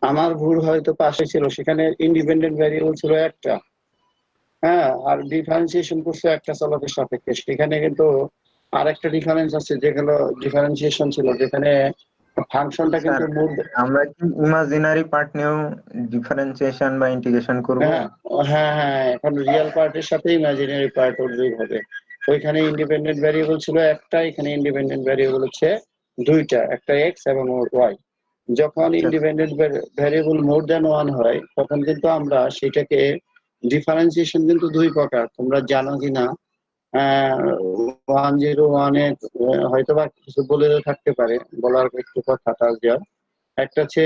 আমার ভুল হয়তো পাশে ছিল, সেখানে ইন্ডিপেন্ডেন্ট ভ্যারিয়েবল ছিল একটা, হ্যাঁ, আর ডিফারেন্সিয়েশন করছে একটা চলকের সাপেক্ষে। সেখানে কিন্তু আর একটা ডিফারেন্স আছে, যেগুলো ডিফারেন্সিয়েশন ছিল, যেখানে ফাংশনটা স্যার কিন্তু মূল। আমরা কি ইমাজিনারি পার্ট নিয়েও ডিফারেন্সিয়েশন বা ইন্টিগ্রেশন করব? হ্যাঁ, হ্যাঁ, হ্যাঁ, এখন রিয়েল পার্টের সাথে ইমাজিনারি পার্ট যোগ হবে। ওইখানে ইন্ডিপেন্ডেন্ট ভ্যারিয়েবল ছিল একটা, এখানে ইন্ডিপেন্ডেন্ট ভ্যারিয়েবল হচ্ছে দুইটা, একটা এক্স এবং ওয়াই। যখন আচ্ছা independent variable more than one হয়, তখন কিন্তু আমরা সেটাকে ডিফারেন্সিয়েশন কিন্তু দুই প্রকার, তোমরা জানো কিনা 101-এ হয়তো বা কিছু বলে থাকতে পারে, বলার একটু কথা দেওয়ার। একটা হচ্ছে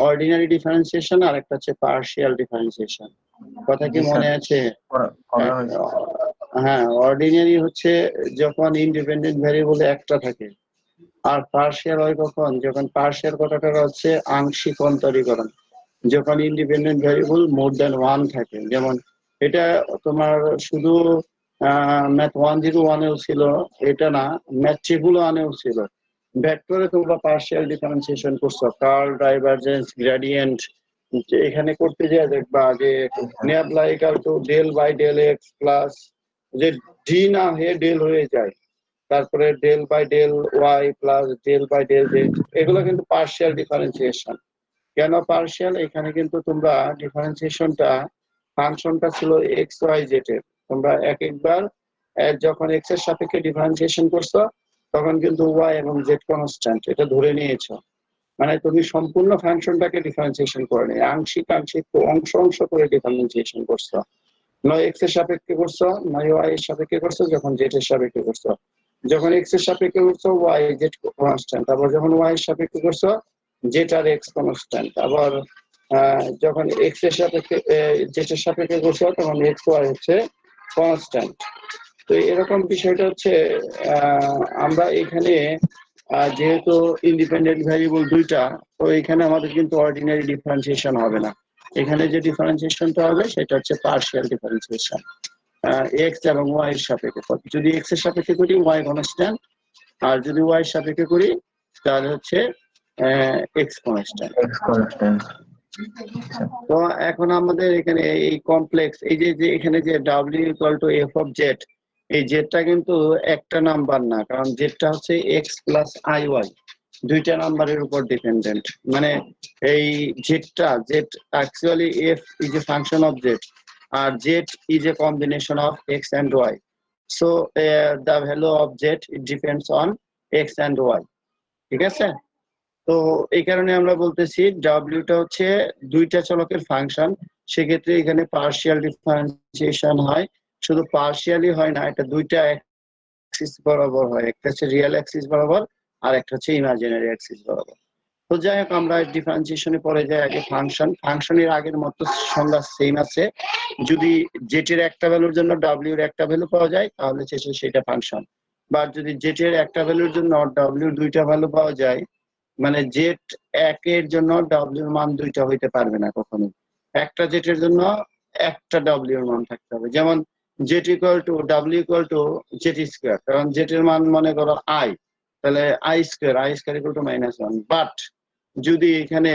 অর্ডিনারি ডিফারেন্সিয়েশন, আর একটা হচ্ছে পার্শিয়াল ডিফারেন্সিয়েশন। কথা কি জি স্যার, মনে আছে? করা হয়েছে। হ্যাঁ, অর্ডিনারি হচ্ছে যখন ইন্ডিপেন্ডেন্ট ভ্যারিয়েবল একটা থাকে, আর পার্শিয়াল হয় কখন, যখন পার্শিয়াল কথাটা হচ্ছে আংশিক অন্তরীকরণ, যখন independent variable more than one থাকে। যেমন এটা তোমার শুধু ম্যাথ 101-এও ছিল, এটা না, ম্যাথ ট্রিপল ওয়ানেও ছিল। ভেক্টরে তোমরা পার্শিয়াল ডিফারেন্সিয়েশন করছো, কার্ল, ডাইভারজেন্স, গ্রেডিয়েন্ট। এখানে করতে যা দেখবা যে nabla equal to del by del x plus, যে ডি না হয়ে ডেল হয়ে যায়, তারপরে del by del y plus del by del z, এগুলো কিন্তু পার্শিয়াল ডিফারেন্সিয়েশন। কেন পার্শিয়াল? এখানে কিন্তু তোমরা ডিফারেন্সিয়েশনটা, ফাংশনটা ছিল এক্স ওয়াই জেড এর, তোমরা এক একবার যখন এক্স এর সাপেক্ষে ডিফারেন্সিয়েশন করছো, তখন কিন্তু ওয়াই এবং জেড কনস্ট্যান্ট এটা ধরে নিয়েছো। মানে তুমি সম্পূর্ণ ফাংশনটাকে ডিফারেন্সিয়েশন করে নি, আংশিক আংশিক অংশ অংশ করে ডিফারেন্সিয়েশন করছো। নয় এক্স এর সাপেক্ষে করছো, নয় ওয়াই এর সাপেক্ষে করছো, যখন জেড এর সাপেক্ষে করছো। যখন এক্স এর সাপেক্ষে করছো ওয়াই জেড কনস্ট্যান্ট, আবার যখন ওয়াই এর সাপেক্ষে করছো জেড আর এক্স কনস্ট্যান্ট, আবার যখন এক্স এর সাপেক্ষে জেড এর সাপেক্ষে করছো, তখন এক্স ওয়াই হচ্ছে কনস্ট্যান্ট। তো এরকম বিষয়টা হচ্ছে আমরা এখানে যেহেতু ইন্ডিপেন্ডেন্ট ভ্যারিয়েবল দুইটা, তো এখানে আমাদের কিন্তু অর্ডিনারি ডিফারেন্সিয়েশন হবে না। এখানে যে ডিফারেন্সিয়েশনটা হবে সেটা হচ্ছে পার্শিয়াল ডিফারেন্সিয়েশন, এক্স এবং ওয়াই এর সাপেক্ষে। যদি এক্স এর সাপেক্ষে করি ওয়াই কনস্ট্যান্ট, আর যদি ওয়াই এর সাপেক্ষে করি তাহলে হচ্ছে এক্স কনস্ট্যান্ট। X constant. তো এখন আমাদের এখানে এই কমপ্লেক্স, এই যে যে এখানে যে W equal to F of Z, এই জেডটা কিন্তু একটা নাম্বার না, কারণ জেডটা হচ্ছে এক্স প্লাস আই ওয়াই, দুইটা নাম্বারের উপর ডিপেন্ডেন্ট। মানে এই জেডটা, Z actually F is a function of Z, আর Z is a combination of X and Y. So the value of Z it depends on X and Y. ঠিক আছে? তো এই কারণে আমরা বলতেছি ডাব্লিউটা হচ্ছে দুইটা চলকের ফাংশন। সেক্ষেত্রে এখানে পার্শিয়াল ডিফারেন্সিয়েশন হয়, শুধু পার্শিয়ালি হয় না, এটা দুইটা অ্যাক্সিস বরাবর হয়, একটা হচ্ছে রিয়েল অ্যাক্সিস বরাবর, আর একটা হচ্ছে ইমাজিনারি অ্যাক্সিস বরাবর। তো যাই হোক, আমরা ডিফারেন্সিয়েশনে পরে যাই আগে ফাংশন। ফাংশনের আগের মতো সংজ্ঞা সেম আছে, যদি জেড এর একটা ভ্যালুর জন্য ডাব্লিউ এর একটা ভ্যালু পাওয়া যায় তাহলে সেটা ফাংশন। বা যদি জেড এর একটা ভ্যালুর জন্য ডাব্লিউ দুইটা ভ্যালু পাওয়া যায়, মানে জেড একের জন্য ডাব্লিউর মান দুইটা হইতে পারবে না কখনো, একটা জেটের জন্য একটা ডাব্লিউর মান থাকতে হবে। যেমন Z equal two W equal to Z square, কারণ জেড এর মান মনে করো আই, তাহলে I square equal two -1। But যদি এখানে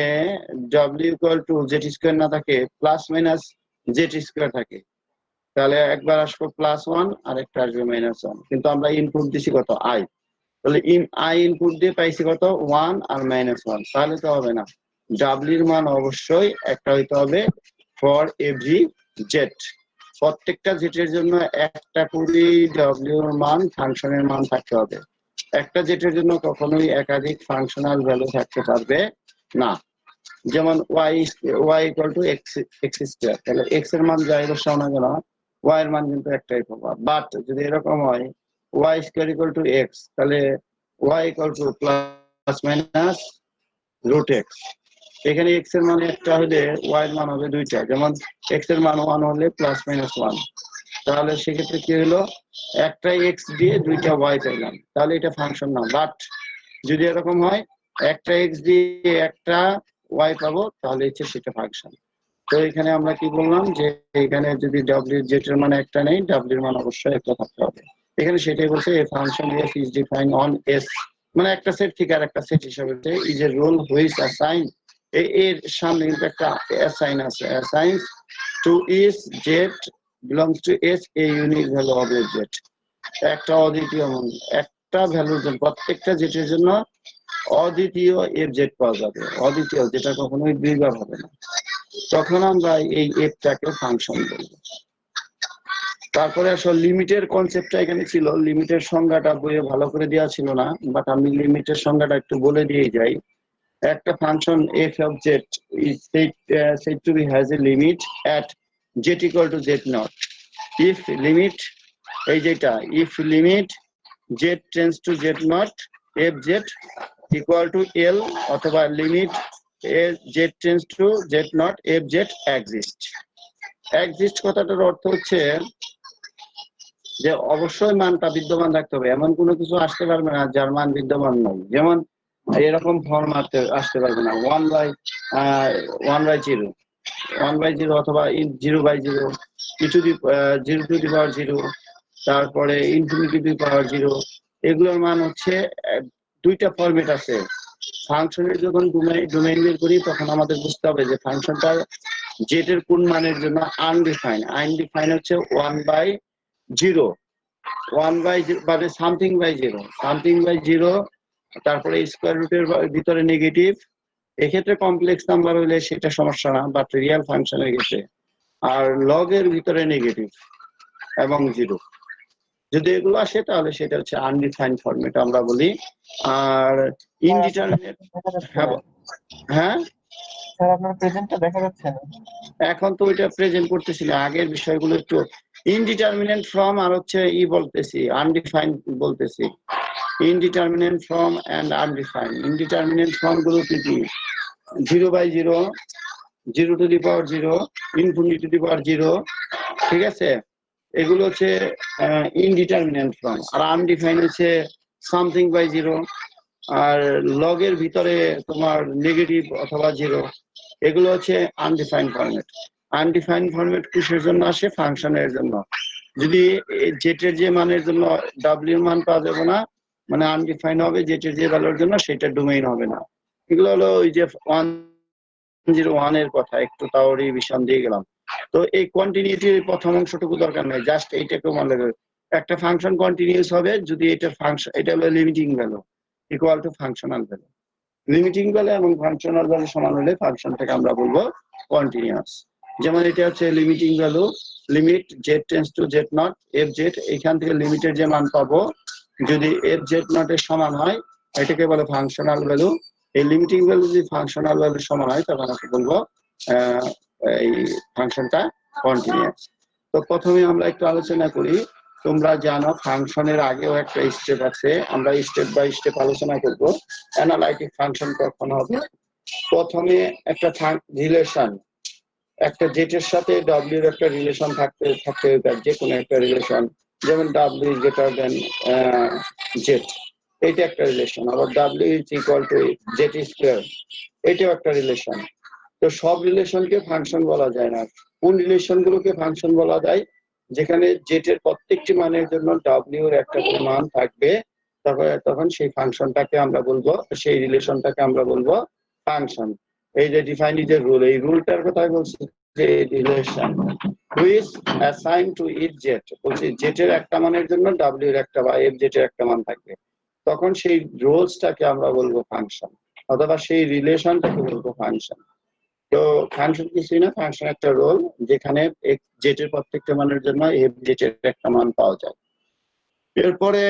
W equal to Z square না থাকে, প্লাস মাইনাস জেড স্কোয়ার থাকে, তাহলে একবার আসবো +1 আর একটা আসবে -1, কিন্তু আমরা ইনপুট দিছি কত, আই। তাহলে আই ইনপুট দিয়ে পাইছি কত, 1 আর -1, তাহলে তো হবে না। ডাব্লিউর মান অবশ্যই একটা হইতে হবে ফর এভরি জেড, প্রত্যেকটা জেটের জন্য একটা করে ডাব্লিউর মান, ফাংশনের মান থাকতে হবে। একটা জেটের জন্য কখনোই একাধিক ফাংশনাল ভ্যালু থাকতে পারবে না। যেমন y equal to x square, তাহলে এক্স এর মান যাই বসাও না কেন, ওয়াই এর মান কিন্তু একটাই পাবা। বাট যদি এরকম হয় Y square equal to X, তাহলে Y equal to plus minus root X. এখানে এক্স এর মান একটা হলে ওয়াই এর মান হবে দুইটা, যেমন এক্স এর মান 1 হলে +-1, তাহলে সেক্ষেত্রে কি হলো, একটা এক্স দিয়ে দুইটা ওয়াই পেলাম, তাহলে এটা ফাংশন না। বাট যদি এরকম হয় একটা এক্স দিয়ে একটা ওয়াই পাবো, তাহলে হচ্ছে সেটা ফাংশন। তো এখানে আমরা কি বললাম যে এখানে যদি ডাব্লিউ জেড এর মান একটা নেই, ডাব্লিউর মান অবশ্যই একটা থাকতে হবে। এখানে সেটাই বলছে, a function F is defined on S, মানে একটা সেট থেকে আর একটা সেট হিসাবে is a rule which assign এর সামনে কিন্তু একটা অ্যাসাইন আছে, assigns to is Z belongs to S a unique value of a Z. একটা অদ্বিতীয় মান, একটা ভ্যালুর জন্য, প্রত্যেকটা জেটের জন্য অদ্বিতীয় এফ জেড পাওয়া যাবে, অদ্বিতীয়, যেটা কখনোই দুইবার হবে না। তখন আমরা এই এফটাকে ফাংশন বলবো। তারপরে আসলে লিমিটের কনসেপ্টটা এখানে ছিল, লিমিটের সংজ্ঞাটা বইয়ে ভালো করে দেওয়া ছিল না, বাট আমি লিমিটের সংজ্ঞাটা একটু বলে দিয়ে যাই। একটা function F of Z is said to be has a limit at z equal to z naught if limit, এই যেটা, if limit z tends to z naught f z equal to l অথবা limit z tends to z naught f z exist। exist কথাটার অর্থ হচ্ছে যে অবশ্যই মানটা বিদ্যমান রাখতে হবে, এমন কোনো কিছু আসতে পারবে না যার মান বিদ্যমান নয়। যেমন এরকম ফর্ম আসতে পারবে না 1/0 অথবা 0/0, e to the 0 to the power 0, তারপরে ইনফিনিটি টু দি পাওয়ার 0। এগুলোর মান হচ্ছে দুইটা ফরম্যাট আছে। ফাংশনের যখন ডোমেইন বের করি তখন আমাদের বুঝতে হবে যে ফাংশনটা জেড এর কোন মানের জন্য আনডিফাইন। আনডিফাইন হচ্ছে 1/0, 1/0 মানে সামথিং বাই 0, সামথিং বাই 0, তারপরে স্কোয়ার রুটের ভিতরে নেগেটিভ। এক্ষেত্রে কমপ্লেক্স নাম্বার হলে সেটা সমস্যা না, বাট রিয়েল ফাংশনের ক্ষেত্রে। আর লগ এর ভিতরে নেগেটিভ এবং 0, যদি এগুলো আসে তাহলে সেটা হচ্ছে আনডিফাইন্ড ফরম্যাট আমরা বলি। আর ইনডিটারমিনেট, হ্যাঁ স্যার আপনার প্রেজেন্টটা দেখা যাচ্ছে না। এখন তো ওইটা প্রেজেন্ট করতেছি না, আগের বিষয়গুলো একটু। ইনডিটারমিনেন্ট ফর্ম আর হচ্ছে বলতেছি আনডিফাইন্ড বলতেছি। Indeterminate form and undefined. Indeterminate form গুলো কি কি? 0/0, 0 to the power 0, infinity to the power 0, ঠিক আছে? এগুলো হচ্ছে ইনডিটারমিনেন্ট ফর্ম। আর আনডিফাইন্ড হচ্ছে সামথিং বাই 0, আর লগের ভিতরে তোমার নেগেটিভ অথবা 0, এগুলো হচ্ছে আনডিফাইন্ড ফরম্যাট। আনডিফাইন্ড ফরম্যাট কিসের জন্য আসে? ফাংশনের জন্য। যদি জেটের যে মানের জন্য ডাব্লিউ মান পাওয়া যাবে না, মানে আনডিফাইন্ড হবে, জেটের যে ভ্যালুর জন্য সেটা ডোমেইন হবে না। এগুলো হলো ওই যে 101 এর কথা, একটু তাও রিভিশন দিয়ে গেলাম। তো এই কন্টিনিউটির প্রথম অংশটুকু দরকার নেই, জাস্ট এইটাকে মনে রাখবে। একটা ফাংশন কন্টিনিউস হবে যদি এটা ফাংশন, এটা হলো limiting value equal to functional value. Limiting value এবং ফাংশনাল ভ্যালু সমান হলে ফাংশনটাকে আমরা বলবো কন্টিনিউয়াস। যেমন এটা হচ্ছে limiting value, limit Z tends to z not f Z. এইখান থেকে লিমিটের যে মান পাবো যদি এফ জেড নট এর সমান হয়, এটাকে বলে ফাংশনাল ভ্যালু। এই লিমিটিং ভ্যালু যদি ফাংশনাল ভ্যালু সমান হয় তখন আমরা বলবো এই ফাংশনটা কন্টিনিউয়াস। তো প্রথমে আমরা একটু আলোচনা করি। তোমরা জানো ফাংশনের আগেও একটা স্টেপ আছে, আমরা স্টেপ বাই স্টেপ আলোচনা করব। অ্যানালাইটিক ফাংশন কখন হবে? প্রথমে একটা রিলেশন, একটা জেটের সাথে ডব্লিউ এর একটা রিলেশন থাকতে পারে, যে কোনো একটা রিলেশন। যেমন W is greater than jet, এটা একটা রিলেশন। আবার W is equal to Z square, এটাও একটা রিলেশন। তো সব রিলেশনকে ফাংশন বলা যায় না। কোন রিলেশন গুলোকে ফাংশন বলা যায়? যেখানে জেটের প্রত্যেকটি মানের জন্য ডব্লিউ এর একটা করে মান থাকবে, তখন সেই ফাংশনটাকে আমরা বলবো, সেই রিলেশনটাকে আমরা বলবো ফাংশন। এই যে ডিফাইন ইজ এ রুল, এই রুলটার কথা বলছি যে relation which assign to it jet, বলছি জেটের একটা মানের জন্য ডব্লিউ এর একটা বা এফ জেটের একটা মান থাকবে, তখন সেই রোলসটাকে আমরা বলবো ফাংশন, অথবা সেই রিলেশনটাকে বলবো ফাংশন। তো ফাংশন কিছুই না, ফাংশন একটা রোল যেখানে জেটের প্রত্যেকটা মানের জন্য এফ জেটের একটা মান পাওয়া যায়। এরপরে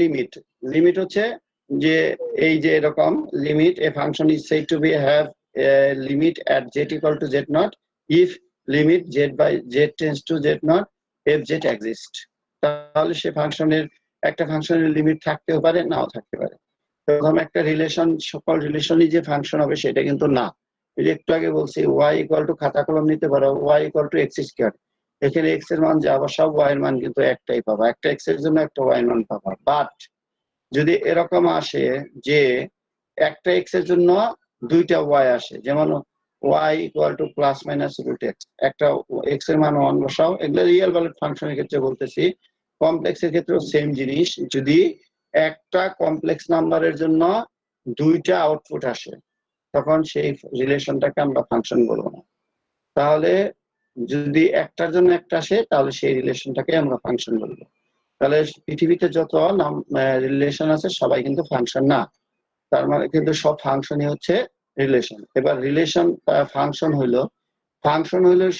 লিমিট। লিমিট হচ্ছে যে এই যে এরকম limit, a function is said to be have limit at z equal to z not if limit z by z tends to z not f z exist. তাহলে সে ফাংশনের একটা ফাংশনের লিমিট থাকতেও পারে, নাও থাকতে পারে। প্রথম একটা রিলেশন, সকল রিলেশনই যে ফাংশন হবে সেটা কিন্তু না। এই যে একটু আগে বলছি ওয়াই ইকুয়াল টু, খাতা কলম নিতে পারো, y equal to x square. এখানে এক্স এর মান যা সব ওয়াই এর মান কিন্তু একটাই পাবা, একটা এক্স এর জন্য একটা ওয়াই এর মান পাবা। বাট যদি এরকম আসে যে একটা এক্স এর জন্য দুইটা ওয়াই আসে, যেমন y equal to plus minus root x, একটা এক্স এর মান 1 বসাও, এগুলো রিয়েল ভ্যালুড ফাংশনের ক্ষেত্রে বলতেছি। কমপ্লেক্সের ক্ষেত্রেও সেম জিনিস, যদি একটা কমপ্লেক্স নাম্বারের জন্য দুইটা আউটপুট আসে, তখন সেই রিলেশনটাকে আমরা ফাংশন বলবো না। তাহলে যদি একটার জন্য একটা আসে তাহলে সেই রিলেশনটাকে আমরা ফাংশন বলবো। তাহলে পৃথিবীতে যত রিলেশন আছে সবাই কিন্তু ফাংশন না, তার মানে কিন্তু সব ফাংশনই হচ্ছে রিলেশন। এবার রিলেশন ফাংশন হইলো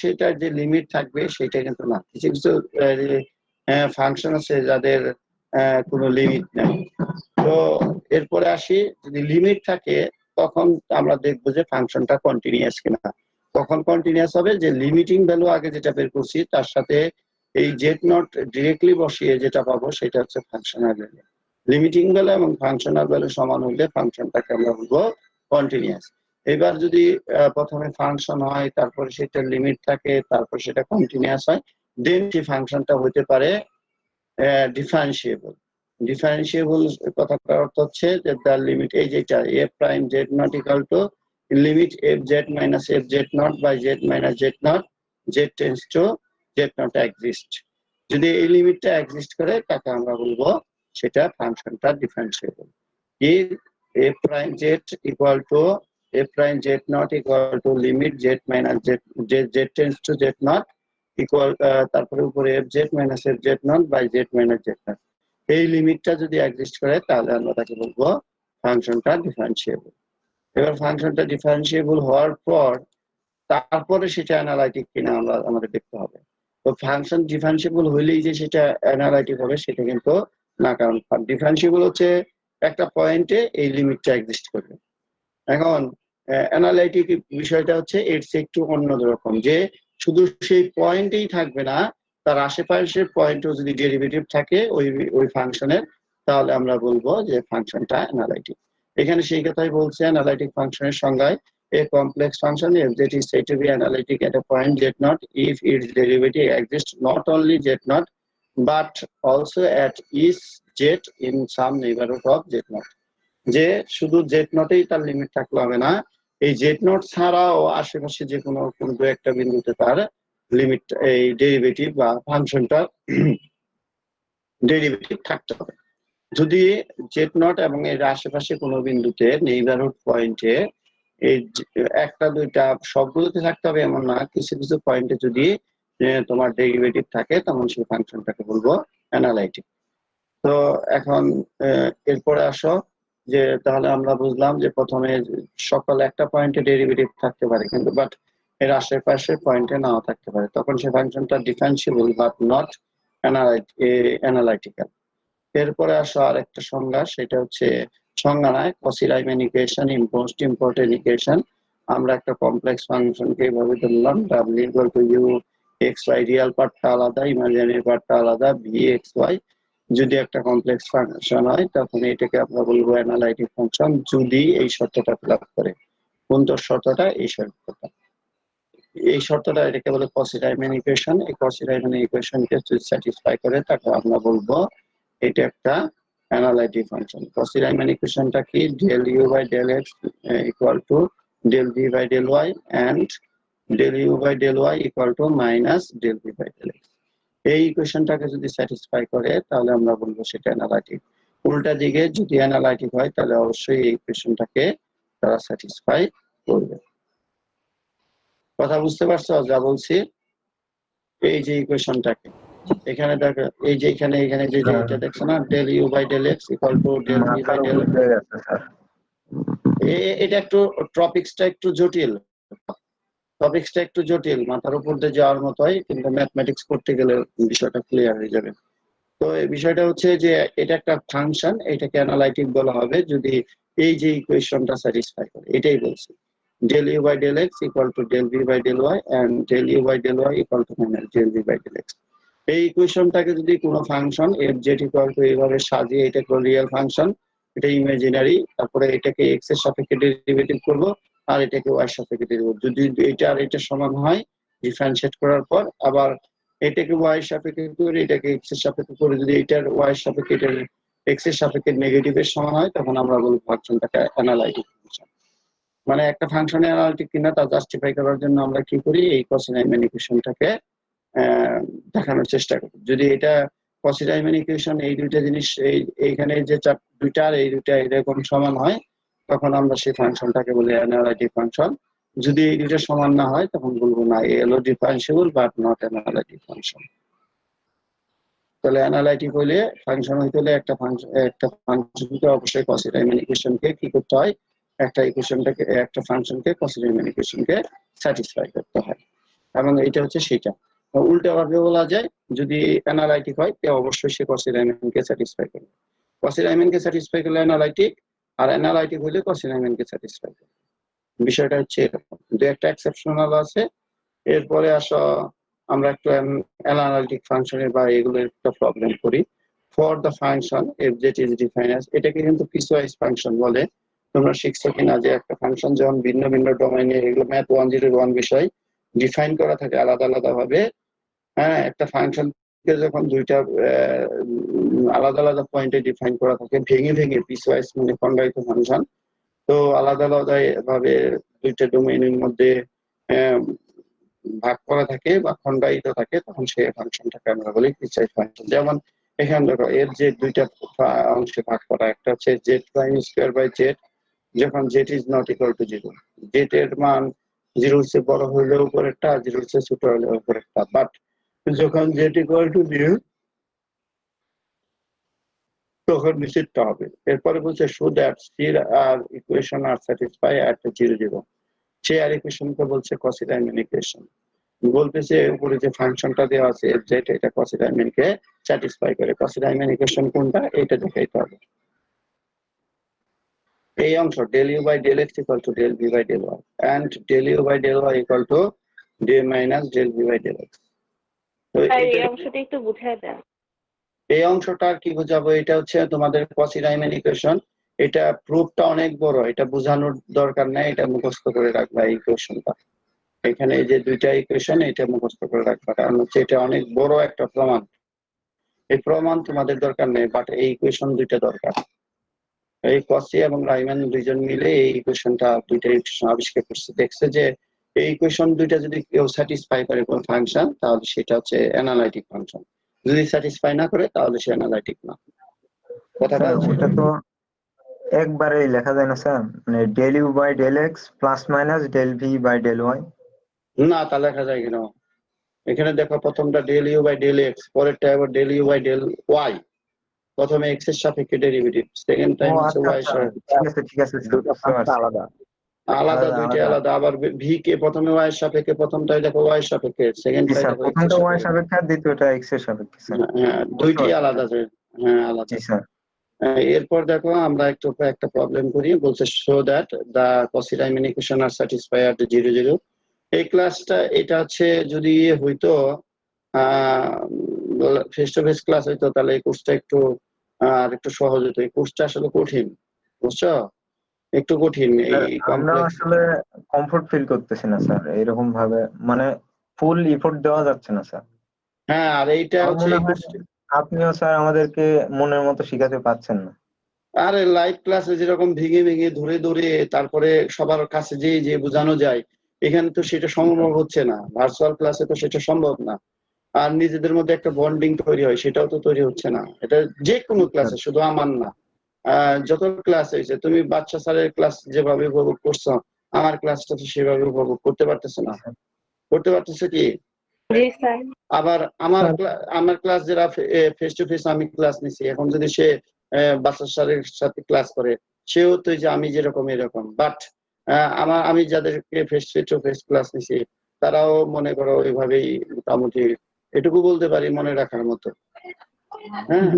সেটার যে লিমিট থাকবে সেটা কিন্তু না। কিছু কিছু ফাংশন আছে যাদের কোনো লিমিট নেই। তো এরপরে আসি, যদি লিমিট থাকে তখন আমরা দেখবো যে ফাংশনটা কন্টিনিউয়াস কিনা। কখন কন্টিনিউয়াস হবে, যে লিমিটিং ভ্যালু আগে যেটা বের করছি তার সাথে এই জেড নট ডিরেক্টলি বসিয়ে যেটা পাবো সেটা হচ্ছে ফাংশনাল ভ্যালু। লিমিটিং ভ্যালু এবং ফাংশনাল ভ্যালু সমান হলে ফাংশনটাকে আমরা বলবো কন্টিনিউয়াস। এবার যদি প্রথমে ফাংশন হয়, তারপরে সেটা লিমিট থাকে, তারপর সেটা কন্টিনিউয়াস হয়, দেন সেই ফাংশনটা হতে পারে ডিফারেন্সিয়েবল। ডিফারেন্সিয়েবল কথাটার অর্থ হচ্ছে যে তার লিমিট, এই যেটা f prime z not equal to limit f z minus f z not by z minus z not z tends to z not exist. যদি এই লিমিটটা এক্সিস্ট করে তাকে আমরা বলবো সেটা ফাংশনটা ডিফারেন্সিয়েবল। কি f prime z equal to f prime z not equal to limit z minus z z tends to z not equal, তারপরে উপরে f z minus f z not by z minus z not. এই লিমিটটা যদি exist করে তাহলে আমরা তাকে বলবো ফাংশনটা ডিফারেন্সিয়েবল। এবার ফাংশনটা ডিফারেন্সিয়েবল হওয়ার পর তারপরে সেটা অ্যানালাইটিক কিনা আমাদের দেখতে হবে। তো ফাংশন ডিফারেন্সিয়েবল হইলেই যে সেটা অ্যানালাইটিক হবে সেটা কিন্তু না, কারণ ডিফারেন্সিয়েবল হচ্ছে একটা পয়েন্টে এই লিমিটটা এক্সিস্ট করবে। এখন অ্যানালাইটিক বিষয়টা হচ্ছে এর চেয়ে একটু অন্যরকম, যে শুধু সেই পয়েন্টেই থাকবে না, তার আশেপাশের পয়েন্টও যদি ডেরিভেটিভ থাকে ওই ফাংশনের, তাহলে আমরা বলবো যে ফাংশনটা অ্যানালাইটিক। এখানে সেই কথাই বলছে অ্যানালাইটিক ফাংশনের সংজ্ঞায়, a complex function f that is said to be analytic at a point z naught if its derivative exists not only z naught but also at each z in some neighborhood of z naught। যে শুধু Z নটেই তার limit থাকলে হবে না, এই z nought ছাড়াও আশেপাশে যে কোনো দু একটা বিন্দুতে তার লিমিট, এই ডেরিভেটিভ বা ফাংশনটা ডেরিভেটিভ থাকতে হবে। যদি জেড নট এবং এর আশেপাশে কোনো বিন্দুতে নেইবারহুড পয়েন্টে এই একটা দুইটা সবগুলোতে থাকতে হবে এমন না, কিছু কিছু পয়েন্টে যদি তোমার ডেরিভেটিভ থাকে তখন সেই ফাংশনটাকে বলবো অ্যানালাইটিক। তো এখন এরপরে আসো, যে তাহলে আমরা বুঝলাম যে প্রথমে সকল একটা পয়েন্টে ডেরিভেটিভ থাকতে পারে কিন্তু বাট এর আশেপাশের পয়েন্টে নাও থাকতে পারে, তখন সেই ফাংশনটা ডিফারেন্সিয়েবল বাট নট অ্যানালাইটিক্যাল। এরপরে আসো আর একটা সংজ্ঞা, সেটা হচ্ছে সংজ্ঞা নয়, Cauchy Riemann equation, most important equation. আমরা একটা কমপ্লেক্স ফাংশনকে এইভাবে ধরলাম, ডাব্লিউ equal to u x y, real পার্টটা আলাদা, ইমাজিনারি পার্টটা আলাদা, ভি এক্স ওয়াই। যদি একটা কমপ্লেক্স ফাংশন হয় তখন এটাকে আমরা বলবো অ্যানালাইটিক ফাংশন, যদি এই শর্তটা ফিল আপ করে। কোন শর্তটা? এই শর্তটা এটাকে বলে কসি রাইমান ইকুয়েশন। এই কসি রাইমান ইকুয়েশনকে যদি স্যাটিসফাই করে তাকে আমরা বলবো এটা একটা অ্যানালাইটিক ফাংশন। কসি রাইমান ইকুয়েশনটা কি? Del u by del x equal to del v by del y and del u by del y equal to minus del v by del x. এই ইকুয়েশনটাকে যদি স্যাটিসফাই করে তাহলে আমরা বলবো সেটা অ্যানালাইটিক। উল্টা দিকে যদি অ্যানালাইটিক হয় তাহলে অবশ্যই এই ইকুয়েশনটাকে তারা স্যাটিসফাই করবে। কথা বুঝতে পারছো যা বলছি? এই যে ইকুয়েশনটাকে এখানে দেখো, এই যে এখানে যে এটা দেখছো না, del u by del x equal to del v by del, এটা একটু টপিক্সটা একটু জটিল, মাথার উপর দিয়ে যাওয়ার মতোই, কিন্তু ম্যাথমেটিক্স করতে গেলে বিষয়টা ক্লিয়ার হয়ে যাবে। তো এই বিষয়টা হচ্ছে যে এটা একটা ফাংশন, এটাকে অ্যানালাইটিক বলা হবে যদি এই যে ইকুয়েশনটা স্যাটিসফাই করে। এটাই বলছি, del u by del x equal to del v by del y and del u by del y equal to minus del v by del x। এই ইকুয়েশনটাকে যদি কোনো function f z equal to এইভাবে সাজিয়ে, এটা কোনো real function, এটা imaginary, তারপরে এটাকে x এর সাপেক্ষে ডেরিভেটিভ করব আর এটাকে y এর সাপেক্ষে ডেরিভেটিভ, যদি এটা আর এটা সমান হয় ডিফারেন্সিয়েট করার পর, আবার এটাকে y এর সাপেক্ষে করে এটাকে x এর সাপেক্ষে করে যদি এটার y এর সাপেক্ষে এটার x এর সাপেক্ষে নেগেটিভের সমান হয় তখন আমরা বলবো ফাংশনটাকে অ্যানালাইটিক ফাংশন। মানে একটা ফাংশনের অ্যানালিটিক কিনা তা জাস্টিফাই করার জন্য আমরা কি করি, এই কসি রাইমান ইকুয়েশনটাকে দেখানোর চেষ্টা করি। যদি এটা কসি রাইমান ইকুয়েশন এই দুইটা জিনিস এইখানে যে দুইটা আর এই দুইটা এরকম সমান হয় তখন আমরা সেই ফাংশনটাকে বলি অ্যানালাইটিক ফাংশন। যদি এই দুটো সমান না হয় তখন বলবো না এ হলো differentiable but not analytic function. তাহলে অ্যানালাইটিক হলে ফাংশন হইতে হলে একটা ফাংশনকে অবশ্যই কসি রাইমান ইকুয়েশনকে কি করতে হয়, একটা ফাংশনকে কসি রাইমান ইকুয়েশনকে স্যাটিসফাই করতে হয়, এবং এটা হচ্ছে সেটা। উল্টা ভাবে বলা যায়, যদি অ্যানালাইটিক হয় তাহলে অবশ্যই সে কসি রাইমানকে স্যাটিসফাই করবে। কসি রাইমানকে স্যাটিসফাই করলে অ্যানালাইটিক, আর অ্যানালাইটিক হলে কসি রাইমানকে স্যাটিসফাই করবে। বিষয়টা হচ্ছে এরকম, কিন্তু একটা এক্সেপশনাল আছে। এরপরে আসো আমরা একটু অ্যানালাইটিক ফাংশনের বা এগুলোর একটা প্রবলেম করি। For the function F Z is defined as, এটাকে কিন্তু পিসওয়াইজ ফাংশন বলে। তোমরা শিখছো কিনা যে একটা ফাংশন যখন ভিন্ন ভিন্ন ডোমেইনে, এগুলো ম্যাথ 101 বিষয় ডিফাইন করা থাকে আলাদা আলাদা ভাবে। হ্যাঁ, একটা ফাংশনকে যখন দুইটা আলাদা আলাদা পয়েন্টে ডিফাইন করা থাকে ভেঙে ভেঙে পিসওয়াইজ মানে খন্ডায়িত ফাংশন, তো আলাদা আলাদা ভাবে দুইটা ডোমেইনের মধ্যে ভাগ করা থাকে বা খন্ডায়িত থাকে, তখন সেই ফাংশনটাকে আমরা বলি পিসওয়াইজ ফাংশন। যেমন এখানে দেখো এর যে দুইটা অংশে ভাগ করা, একটা হচ্ছে z prime square by z, যখন z is not equal to 0, z এর মান 0 এর চেয়ে বড় হলে উপরেরটা, 0 এর চেয়ে ছোট হলে উপরেরটা, বাট যখন জেড ইকুয়াল টু 0 তখন নিষিদ্ধ হবে। এরপরে বলছে show that C R equation are satisfy at 0 0, সে আর ইকুয়েশনকে বলছে কসি রাইমান ইকুয়েশন। বলতেছে উপরে যে ফাংশনটা দেওয়া আছে এফ জেড, এটা কসি রাইমানকে স্যাটিসফাই করে। কসি রাইমান ইকুয়েশন কোনটা এটা দেখাইতে হবে। এই অংশ del u by del x equal to del v by del y and del u by del y equal to d minus del v by del x। তো এই অংশটা একটু বুঝায় দেন। এই অংশটা কি বোঝাবো, এটা হচ্ছে তোমাদের কসি রাইমান ইকুয়েশন। এটা প্রুফটা অনেক বড়, এটা বোঝানোর দরকার নাই, এটা মুখস্থ করে রাখবা এই ইকুয়েশনটা। এখানে এই যে দুইটা ইকুয়েশন, এটা মুখস্থ করে রাখবা, কারণ হচ্ছে এটা অনেক বড় একটা প্রমাণ। এই প্রমাণ তোমাদের দরকার নেই, বাট এই ইকুয়েশন দুইটা দরকার। এই কসি এবং রাইমান দুইজন মিলে এই ইকুয়েশনটা, দুইটা ইকুয়েশন আবিষ্কার করছে। দেখছে যে এই ইকুয়েশন দুইটা যদি কেউ স্যাটিসফাই করে কোন ফাংশন, তাহলে সেটা হচ্ছে অ্যানালাইটিক ফাংশন। যদি স্যাটিসফাই না করে তাহলে সে অ্যানালাইটিক না। কথাটা স্যার ওটা তো একবারেই লেখা যায় না স্যার, মানে del u by del x plus minus del v by del y. না, তা লেখা যায় কেন? এখানে দেখো প্রথমটা del u by del x, পরেরটা আবার del u by del y. প্রথমে এক্স এর সাপেক্ষে ডেরিভেটিভ, সেকেন্ড টাইম হচ্ছে ওয়াই এর সাপেক্ষে। ঠিক আছে স্যার, আলাদা। আলাদা, দুইটা আলাদা। আবার ভি কে প্রথমে ওয়াই এর সাপেক্ষে, প্রথমটাই দেখো ওয়াই এর সাপেক্ষে, সেকেন্ডটাই দেখো এক্স এর প্রথমটা ওয়াই সাপেক্ষে। সাপেক্ষে আর দ্বিতীয়টা এক্স এর সাপেক্ষে স্যার। হ্যাঁ, দুইটি আলাদা। হ্যাঁ, আলাদা। জি স্যার। এরপর দেখো আমরা একটা প্রবলেম করি। বলছে show that the Cauchy Riemann equation are satisfy at 0 0। এই ক্লাসটা এটা হচ্ছে যদি হইতো ফেস টু ফেস ক্লাস হইতো, তাহলে এই কোর্সটা একটু আর একটু সহজ হতো। এই কোর্সটা আসলে কঠিন, বুঝছো, একটু কঠিন। এই আমরা আসলে কমফোর্ট ফিল করতেছি না স্যার এরকম ভাবে, মানে ফুল এফোর্ট দেওয়া যাচ্ছে না স্যার। হ্যাঁ, আর এইটা আমার হচ্ছে মনে হয় আপনিও স্যার আমাদেরকে মনের মতো শিখাতে পারছেন না। আরে লাইভ ক্লাসে যেরকম ভেঙে ভেঙে ধরে ধরে তারপরে সবার কাছে যে বোঝানো যায়, এখানে তো সেটা সম্ভব হচ্ছে না। ভার্চুয়াল ক্লাসে তো সেটা সম্ভব না। আর নিজেদের মধ্যে একটা বন্ডিং তৈরি হয়, সেটাও তো তৈরি হচ্ছে না। এটা যে কোনো ক্লাসে, শুধু আমার না, যত ক্লাস হয়েছে, তুমি বাচ্চা স্যারের ক্লাস যেভাবে উপভোগ করছো, আমার ক্লাসটা তো সেভাবে উপভোগ করতে পারতেছো না। করতে পারতেছো কি? জি স্যার। আবার আমার ক্লাস যারা ফেস টু ফেস আমি ক্লাস নিছি, এখন যদি সে বাচ্চা স্যারের সাথে ক্লাস করে, সেও তো যে আমি যেরকম এরকম, বাট আমি যাদেরকে ফেস টু ফেস ক্লাস নিছি, তারাও মনে করো ওইভাবেই মোটামুটি এটুকু বলতে পারি মনে রাখার মতো। হ্যাঁ,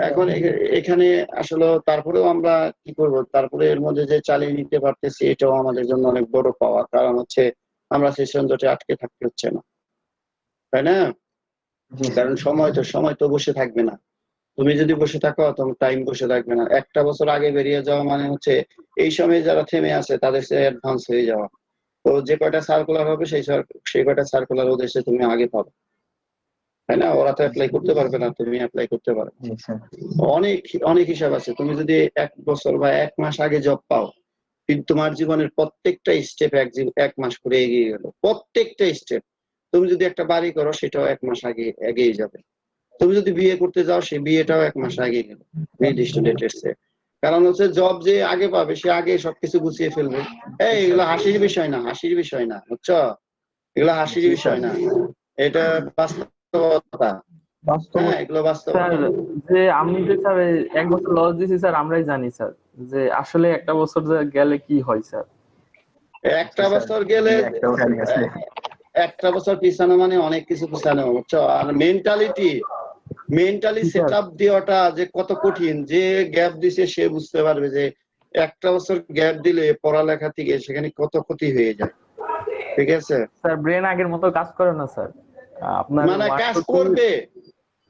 এখন এখানে আসলে তারপরেও আমরা কি করব, তারপরে এর মধ্যে যে চালিয়ে নিতে পারতেছি, এটাও আমাদের জন্য অনেক বড় পাওয়া। কারণ হচ্ছে আমরা সেশন জটে আটকে থাকতে হচ্ছে না, তাই না? কারণ সময় তো বসে থাকবে না। তুমি যদি বসে থাকো তখন টাইম বসে থাকবে না। একটা বছর আগে বেরিয়ে যাওয়া মানে হচ্ছে এই সময়ে যারা থেমে আছে তাদের সে অ্যাডভান্স হয়ে যাওয়া। তো যে কয়টা সার্কুলার হবে সেই কয়টা সার্কুলার ওদের সে তুমি আগে পাবে, তাই না? ওরা তো অ্যাপ্লাই করতে পারবে না, তুমি অ্যাপ্লাই করতে পারবে। অনেক অনেক হিসাব আছে। তুমি যদি 1 বছর বা 1 মাস আগে জব পাও, কিন্তু তোমার জীবনের প্রত্যেকটা স্টেপ 1 মাস করে এগিয়ে গেল। প্রত্যেকটা স্টেপ। তুমি যদি একটা বাড়ি করো, সেটাও 1 মাস আগে এগিয়ে যাবে। তুমি যদি বিয়ে করতে যাও, সেই বিয়েটাও 1 মাস আগে গেল নির্দিষ্ট ডেটের চেয়ে। কারণ হচ্ছে জব যে আগে পাবে সে আগে সবকিছু গুছিয়ে ফেলবে। এই এগুলো হাসির বিষয় না, হাসির বিষয় না, বুঝছো? এগুলো হাসির জি বিষয় স্যার। না, এটা বাস্তবতা। বাস্তব হ্যাঁ, এগুলো বাস্তবতা। স্যার যে আমি যে স্যার এই 1 বছর লস দিছি স্যার, আমরাই জানি স্যার যে আসলে একটা বছর যে গেলে কি হয় স্যার। একটা জি স্যার, বছর গেলে একটাও খালি গেছে। একটা বছর পিছানো মানে অনেক কিছু পিছানো, বুঝছো? আর মেন্টালি জি সেট স্যার। আপ দেওয়াটা যে কত কঠিন, যে গ্যাপ দিছে সে বুঝতে পারবে যে একটা বছর গ্যাপ দিলে পড়ালেখা থেকে সেখানে কত ক্ষতি হয়ে যায়। ঠিক আছে, স্যার ব্রেন আগের মতো কাজ করে না স্যার। আপনার মানে ওয়ার্ড কাজ করতে করবে,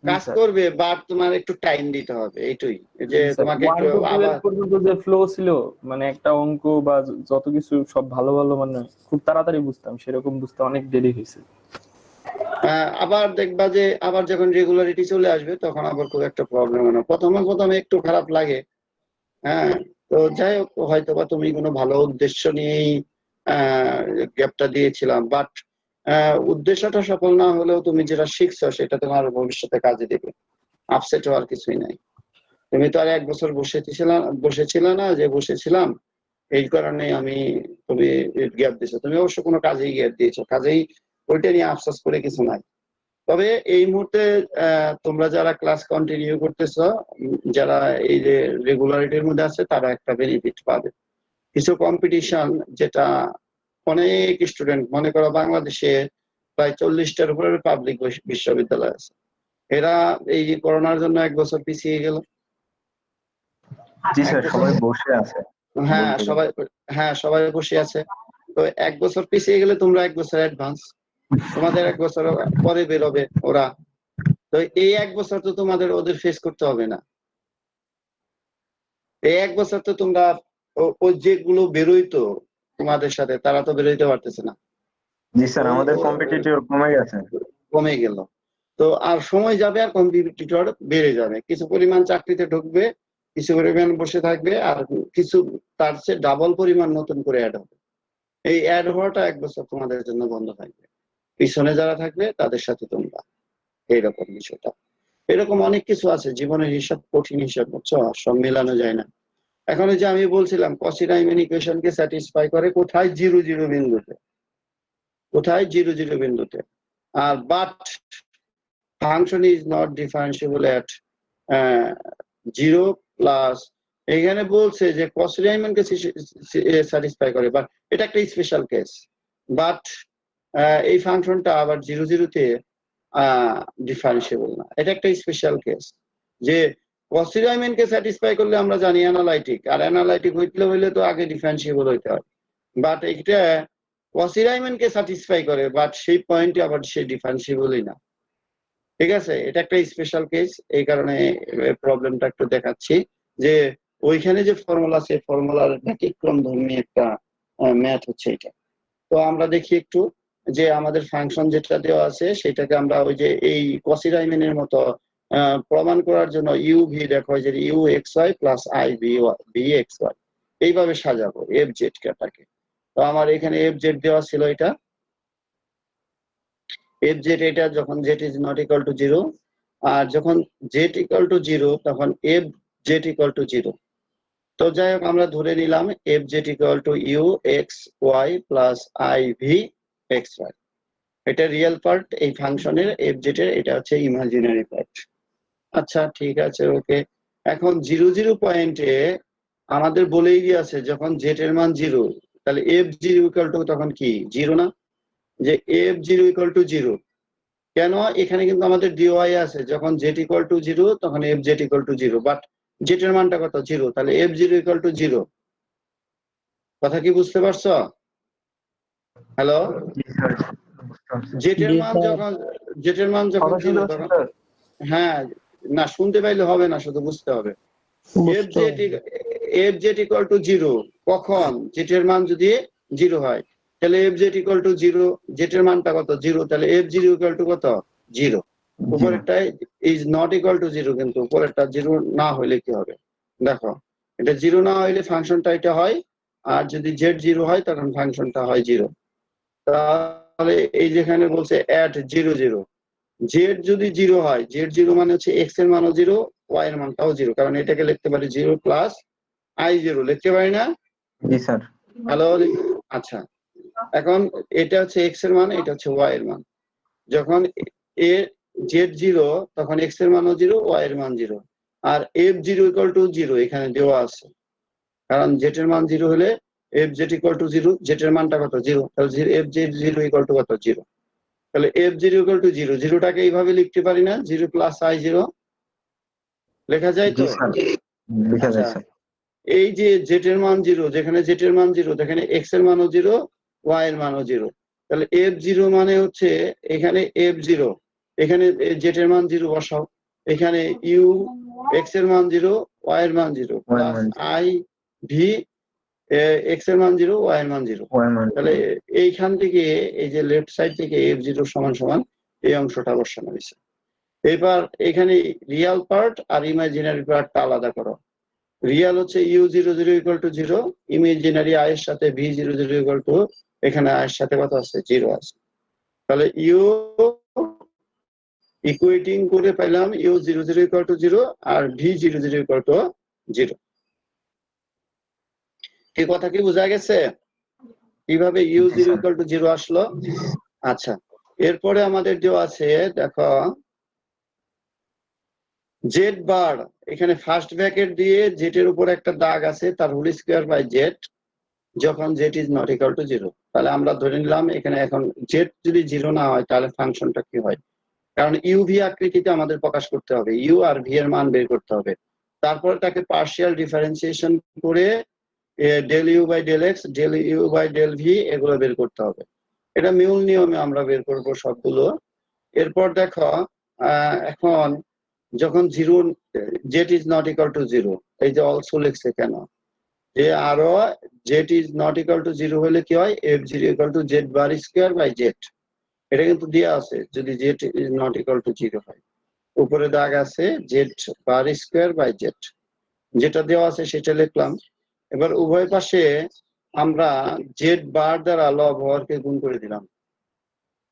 জি কাজ স্যার। করবে, বাট তোমার একটু টাইম দিতে হবে, এইটাই যে জি স্যার, তোমাকে একটু 1 to 12 আবার পর্যন্ত যে ফ্লো ছিল, মানে একটা অঙ্ক বা যত কিছু সব ভালো ভালো মানে খুব তাড়াতাড়ি বুঝতাম, সেরকম বুঝতে অনেক দেরি হয়েছে। আবার দেখবা যে আবার যখন রেগুলারিটি চলে আসবে তখন আবার খুব একটা প্রবলেম হয় না। প্রথমে একটু খারাপ লাগে। হ্যাঁ, তো যাই হোক, হয়তো বা তুমি কোনো ভালো উদ্দেশ্য নিয়েই গ্যাপটা দিয়েছিলাম, বাট উদ্দেশ্যটা সফল না হলেও তুমি যেটা শিখছো সেটা তোমার ভবিষ্যতে কাজে দেবে। আপসেট হওয়ার কিছুই নাই। তুমি তো আর 1 বছর বসেছিল না যে বসেছিলাম এই কারণে তুমি গ্যাপ দিছো। তুমি অবশ্য কোনো কাজেই গ্যাপ দিয়েছো, কাজেই ওইটা নিয়ে আফসোস করে কিছু নাই। তবে এই মুহূর্তে তোমরা যারা ক্লাস কন্টিনিউ করতেছো, যারা এই যে রেগুলারিটির মধ্যে আছে, তারা একটা বেনিফিট পাবে। কিছু কম্পিটিশন, যেটা অনেক স্টুডেন্ট, মনে করো বাংলাদেশে প্রায় 40টার উপরে পাবলিক বিশ্ববিদ্যালয় আছে, এরা এই যে করোনার জন্য 1 বছর পিছিয়ে গেল। জি এক স্যার, বছর সবাই বসে আছে হ্যাঁ বলতে গেলে। সবাই সবাই বসে আছে। তো 1 বছর পিছিয়ে গেলে তোমরা 1 বছর অ্যাডভান্স, তোমাদের 1 বছর পরে বেরোবে ওরা। তো এই 1 বছর তো তোমাদের ওদের ফেস করতে হবে না। এই 1 বছর তো তোমরা ওই যেগুলো বেরোইতো তোমাদের সাথে, তারা তো বেরোইতে পারতেছে না। জি স্যার, আমাদের কম্পিটিটর কমে গেছে। কমে গেল। তো আর সময় যাবে আর কম্পিটিটর বেড়ে যাবে, কিছু পরিমাণ চাকরিতে ঢুকবে, কিছু পরিমাণ বসে থাকবে, আর কিছু তার চেয়ে ডাবল পরিমাণ নতুন করে অ্যাড হবে। এই অ্যাড হওয়াটা 1 বছর তোমাদের জন্য বন্ধ থাকবে। পিছনে যারা থাকবে তাদের সাথে তোমরা, এইরকম বিষয়টা। এরকম অনেক কিছু আছে জীবনের হিসাব, কঠিন হিসাব, বুঝছো? সব মেলানো যায় না। এখন যে আমি বলছিলাম কসি রাইমান ইকুয়েশনকে স্যাটিসফাই করে কোথায়, 0 0 বিন্দুতে, কোথায় 0 0 বিন্দুতে। আর but function is not differentiable at 0 plus, এখানে বলছে যে কসি রাইমানকে স্যাটিসফাই করে, বাট এটা একটা স্পেশাল কেস। বাট এই ফাংশনটা আবার 0 0-তে ডিফারেন্সিয়েবল না, এটা একটা স্পেশাল কেস। যে কসি রাইমানকে স্যাটিসফাই করলে আমরা জানি অ্যানালাইটিক, আর অ্যানালাইটিক হইলে তো আগে ডিফারেন্সিয়েবল হইতে হয়। বাট এটা কসি রাইমানকে স্যাটিসফাই করে, বাট সেই পয়েন্টে আবার সে ডিফারেন্সিয়েবলই না। ঠিক আছে, এটা একটা স্পেশাল কেস, এই কারণে প্রবলেমটা একটু দেখাচ্ছি যে ওইখানে যে ফর্মুলা আছে, ফর্মুলার ব্যতিক্রম ধর্মী একটা ম্যাথ হচ্ছে এটা। তো আমরা দেখি একটু যে আমাদের ফাংশন যেটা দেওয়া আছে সেটাকে আমরা ওই যে এই কসি রাইমানের মতো প্রমাণ করার জন্য ইউ ভি, দেখো যে u x y plus i v x y, এইভাবে সাজাবো এফ জেড টাকে। তো আমার এখানে এফ জেড দেওয়া ছিল, এটা এফ জেড, এটা যখন z is not equal to 0, আর যখন জেড ইকুয়াল টু 0 তখন এফ জেড ইকুয়াল টু 0। তো যাই হোক, আমরা ধরে নিলাম f z equal to u x y plus i v x y. এটা রিয়েল পার্ট এই ফাংশনের এফ জেড এর, এটা হচ্ছে ইমাজিনারি পার্ট। আচ্ছা ঠিক আছে, ওকে। এখন 0 0 পয়েন্টে আমাদের বলেই দিয়েছে যখন জেড এর মান 0, তাহলে এফ 0 ইকুয়াল টু তখন কি 0 না? যে এফ 0 ইকুয়াল টু 0 কেন, এখানে কিন্তু আমাদের ডিওয়াই আছে, যখন জেড ইকুয়াল টু 0 তখন F z equal to 0, but Z এর মানটা কত 0, তাহলে এফ 0 ইকুয়াল টু 0। কথা কি বুঝতে পারছো? হ্যালো, জি স্যার, বুঝতে পারছি। জেটের জি মান স্যার। যখন জেটের মান যখন কথা শুনতে 0 পাচ্ছেন তখন, স্যার? হ্যাঁ, না শুনতে পাইলে হবে না, শুধু বুঝতে হবে। এফ বুঝতে জেড ইকুয়াল টু 0 কখন, জেটের মান যদি 0 হয়, তাহলে এফ জেড ইকুয়াল টু 0, জেটের মানটা কত 0, তাহলে এফ 0 ইকুয়াল টু কত 0। উপরেরটা ইজ নট ইকুয়াল টু 0, কিন্তু উপরেরটা 0 না হইলে কি হবে দেখো, এটা 0 না হইলে ফাংশনটা এটা হয়, আর যদি জেড 0 হয় তখন ফাংশনটা হয় 0। তাহলে এই যেখানে বলছে অ্যাট 0 0, জেড যদি 0 হয়, জেড 0 মানে হচ্ছে এক্স এর মানও 0, ওয়াই এর মানটাও 0, কারণ এটাকে লিখতে পারি 0 প্লাস i0 লিখতে পারি না? জি স্যার। হ্যালো, আচ্ছা। এখন এটা হচ্ছে x এর মান, এটা হচ্ছে y এর মান। যখন a z0 তখন x এর মানও 0, y এর মান 0। আর f0 = 0 এখানে দেওয়া আছে, কারণ z এর মান 0 হলে fz = 0, z এর মানটা কত 0, তাহলে fz0 = কত 0। তাহলে f0 = 0, 0টাকে এইভাবে লিখতে পারি না, 0 + i0 লেখা যায় জি তো? স্যার, লিখা যায় আচ্ছা, স্যার। এই যে z এর মান 0, যেখানে z এর মান 0 যেখানে x এর মানও 0, y এর মানও 0। তাহলে f0 মানে হচ্ছে এখানে f0, এখানে z এর মান 0 বসাও, এখানে u x এর মান 0, y এর মান 0 Y এর প্লাস মান i v x এর মান 0, y এর মান 0। Y এর মান তাহলে এইখান থেকে এই যে লেফট সাইড থেকে f0 সমান সমান এই অংশটা বসানো হয়েছে। এবার এখানে রিয়াল পার্ট আর ইমাজিনারি পার্টটা আলাদা করো। রিয়াল হচ্ছে u00 = 0, ইমাজিনারি i এর সাথে v00 এখানে i এর সাথে কত আছে 0 আছে। তাহলে u ইকুয়েটিং করে পেলাম u00 = 0 আর v00 = 0। এই কথা কি বোঝা গেছে কিভাবে u0 = 0 আসলো? আচ্ছা, এরপরে আমাদের যে আছে দেখো z বার, এখানে ফার্স্ট ব্র্যাকেট দিয়ে z এর উপর একটা দাগ আছে, তার হোল স্কয়ার বাই z যখন z ≠ 0। তাহলে আমরা ধরে নিলাম এখানে এখন z যদি 0 না হয় তাহলে ফাংশনটা কি হয়, কারণ u v আকৃতিতে আমাদের প্রকাশ করতে হবে, u আর v এর মান বের করতে হবে, তারপর তাকে পার্শিয়াল ডিফারেন্সিয়েশন করে del u by del x, del u by del v এগুলো বের করতে হবে। এটা মূল নিয়মে আমরা বের করব সবগুলো। এরপর দেখো এখন যখন 0 z is not equal to 0, এই যে অলসো লিখছে কেন, যে আরো z is not equal to 0 হলে কি হয়, f0 = z bar square by z। এটা কিন্তু দেয়া আছে, যদি z is not equal to 0 হয়, উপরে দাগ আছে z bar square by z, যেটা দেওয়া আছে সেটা লিখলাম। এবার উভয় পাশে আমরা z বার দ্বারা লব হরকে গুণ করে দিলাম।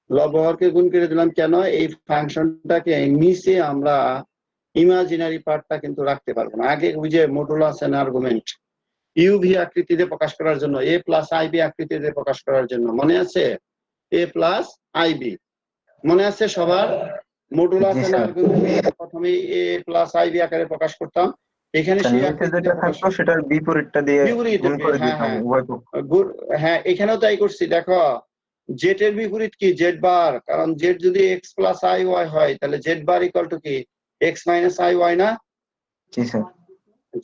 লব হরকে গুণ করে দিলাম কেন, এই ফাংশনটাকে নিচে আমরা ইমাজিনারি পার্টটা কিন্তু রাখতে পারবো না। আগে ওই যে মডুলাস এন্ড আর্গুমেন্ট uv আকৃতিতে প্রকাশ করার জন্য, a + ib আকৃতিতে প্রকাশ করার জন্য, মনে আছে a + ib মনে আছে সবার? মডুলাস এন্ড আর্গুমেন্ট প্রথমে a + ib আকারে প্রকাশ করতাম, এখানে সেই নিচে যেটা থাকতো সেটার বিপরীতটা দিয়ে গুণ করে দিতাম উভয় পক্ষ। হ্যাঁ, এখানেও তাই করছি। দেখো z এর বিপরীত কি, z বার, কারণ z যদি x + iy হয় তাহলে z বার = কি x - iy না? জি স্যার।